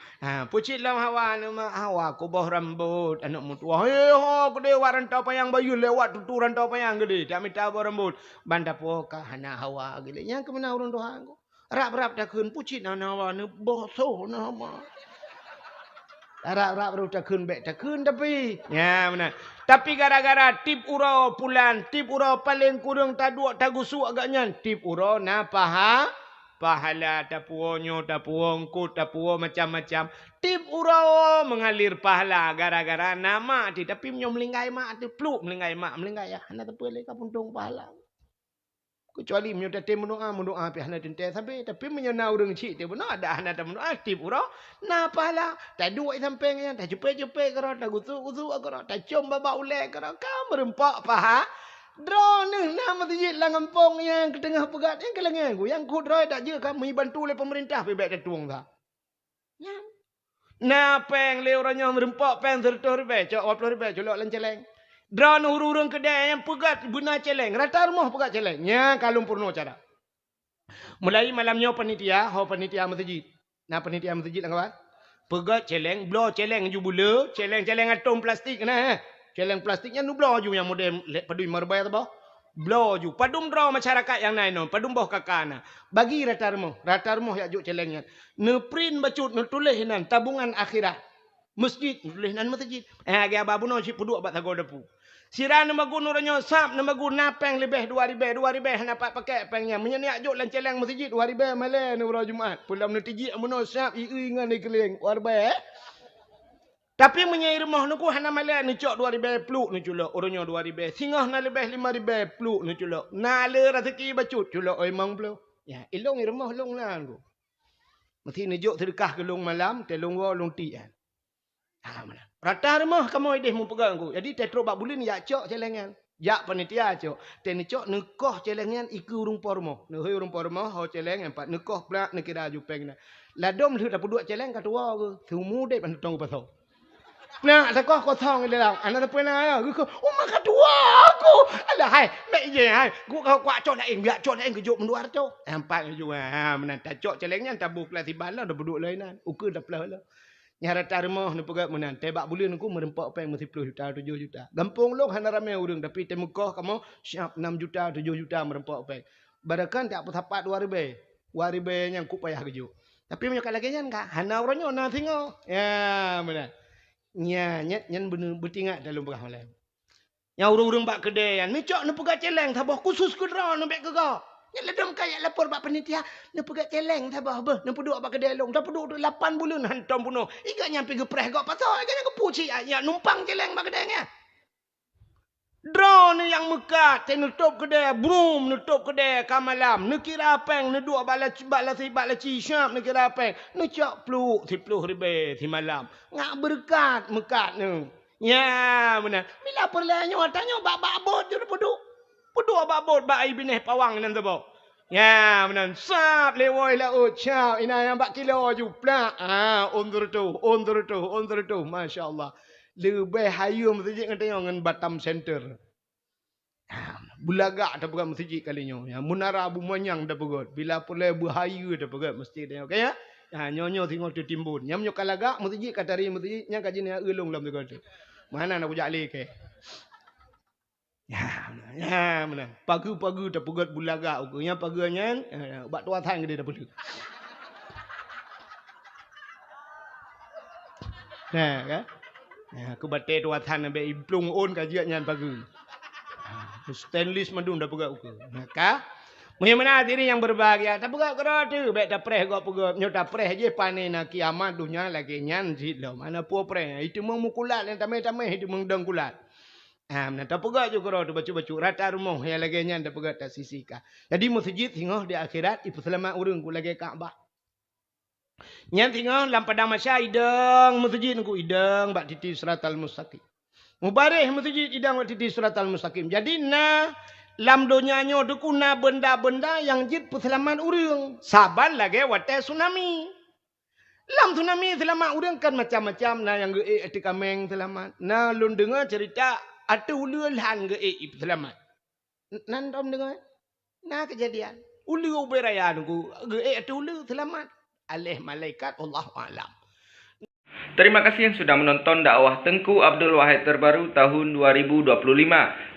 pucit lam hawa nama hawa aku boh rambut anak mutua ho gede warantau payang bayu lewat tutu rantau payang gede tak minta boh rambut banda poka hana hawa gede yang kemana urun doa aku rap dah kun pucit na hawa ne boh so nama rap dah kun bek dah kun tapi ya benar tapi gara-gara tip urau pulan tip urau paling kurang taduk tagusu agaknya tip urau na pahala tapuonyo, tapuongku, tapuo macam-macam. Tip urau mengalir pahala gara-gara nama ti tapi menyo melinggai mak tu pluk melinggai mak melinggai ya hana tepu le kapuntung pahala. Kecuali menyo tate mendoa pi hana tente sampai tapi menyo na urang cik tu benar ada hana tamu tip urau na pahala. Tak duit sampai yang tak cepe-cepe karo tak gusu-gusu karo tak cium baba ulek karo kam merempak paha. Drone nama masjid lang kampung yang ke tengah pegat yang kelengan aku yang ku drone tak je kami bantu oleh pemerintah pi baik tuang dah. Ya. Na peng le orangnya merempak peng 100 ribu cok 80 ribu colok lan celeng. Drone urung kedai yang pegat guna celeng rata rumah pegat celeng. Ya kalung purno cara. Mulai malamnya panitia masjid. Nah panitia masjid lang kawan. Pegat celeng, blow celeng ju bula, celeng atom plastik nah. Celeng plastiknya nu blow ju yang model padui marbai tu boh. Blow ju. Padum draw masyarakat yang naik non. Padum boh kakana. Bagi rata rumah ya juk celengnya. Ne print bacut ne tulis nan tabungan akhirat. Masjid tulis nan masjid. Agi ababu no si puduk bat tago depu. Sira ne magu nuranyo sap ne magu napeng lebih 2000 dapat pakai pengnya. Menyeniak juk lan celeng masjid 2000 male ne ura Jumaat. Pulam ne tiji amuno sap iui ngan keling 2000 Tapi menyai rumah nuku hana malai ni cok 2000 peluk ni culok. Orangnya 2000. Singgah na lebih 5000 peluk ni culok. Na le rezeki bacut culok. Oi mang peluk. Ya, ilong rumah long lah aku. Mesti ni jok sedekah ke long malam. Telong wa long ti kan. Mana. Rata rumah kamu ideh mu pegang aku. Jadi tetro bak bulan ya cok celengan. Ya panitia cok. Teni cok nekoh celengan iku urung pormo. Nuhui urung pormo ho celeng empat nekoh pula nekira jupeng na. Ladom lu dapat dua celeng katua ke. Tumu dek pantong pasau. Nah, tak kau thong ni lah. Anak tak pernah ya. Aku, maka tua aku. Alah, hai, mek je, hai. Aku kau kuat cok nak ing, biar cok nak ing kejut menduar cok. Empat juga. Menanti cok celengnya tabuk lah tiba lah, dah berduk lainan. Ukur dah pelah lah. Nyara rumah ni pegat menan. Tebak bulan aku merempak peng mesti 10 juta, 7 juta. Gampung lo hana ramai urang, tapi temukah kamu siap 6 juta, 7 juta merempak peng. Barakan tak apa 2000. 2000 yang ku payah kejut. Tapi menyok lagi kan, hana orangnya na tengok. Ya, menan. Nyan bener bertingkat dalam berah malam. Yang urung-urung bak kedai ni cok ni pegat celeng tabah khusus ke draw ni bek ke kau. Nya ledom kaya lapor bak penitia, ne pegat celeng tabah bah, ne puduk bak kedai long, dah puduk 8 bulan hantam puno. Iga nyampe gepreh gak pasal, iga nya kepuci ya numpang celeng bak kedai nya. Drone yang mekat, saya nutup kedai, boom, nutup kedai kamalam, ne kira peng, ne dua balaci syap, ne kira peng, ne cak peluk, 10 ribu di malam. Ngak berkat, mekat ne. Ya, benar. Bila perlahannya watanya, bak bot je puduk. Puduk bak bot, bak air bineh pawang nan tebok. Ya, benar. Sap, lewoi laut, syap, ina yang bak kilo ju, plak. Undur tu. Masya Allah. Lebih hayu masjid ngan Batam Center. Bulaga dah pegat masjid kalinya. Ya, Munara Abu Manyang dah pegat. Bila pula berhayu dah pegat masjid dia. Okey ya? Nyonya tengok tu timbun. Nyam nyok kalagak masjid katari masjid nya kaji ni ulung dalam tu. Mana nak bujak le ke? Ya, mana? Pagu dah pegat bulaga uku. Nya paganya bak tua tang dia dah perlu. Nah, kan? Ya, aku batai tua tang be implung on kajian nyan pagu. Stainless madun dah pegat uku. Maka muhimna diri yang berbahagia. Tak pegat kera tu. Baik dah preh gak pegat. Nyo dah preh je panen nak kiamat dunia lagi nyan zid lah. Mana puas preh. Itu meng mukulat yang tamai-tamai itu meng deng kulat. Tak pegat juga kera tu bacu-bacu. Rata rumah yang lagi nyan dah pegat tak sisika. Jadi masjid tinggal di akhirat ipu selamat urang ku lagi Kaabah. Nyan tinggal dalam padang masya idang masjid ku idang bak titi siratal mustaqim. Mubarih masjid idang waktu di surat al-mustaqim. Jadi lam donyanya tu kuna benda-benda yang jid perselamat urang. Saban lagi waktu tsunami. Lam tsunami selamat urang kan macam-macam. Yang ge ati kameng selamat. Lun dengar cerita atu ululhan ge selamat. Nan dom dengar. Kejadian. Ulu beraya nunggu ge atu ulu selamat. Alih malaikat Allah alam. Terima kasih yang sudah menonton dakwah Tengku Abdul Wahid terbaru tahun 2025.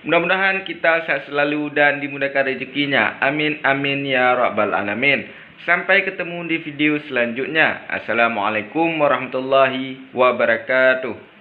Mudah-mudahan kita sehat selalu dan dimudahkan rezekinya. Amin amin ya rabbal alamin. Sampai ketemu di video selanjutnya. Assalamualaikum warahmatullahi wabarakatuh.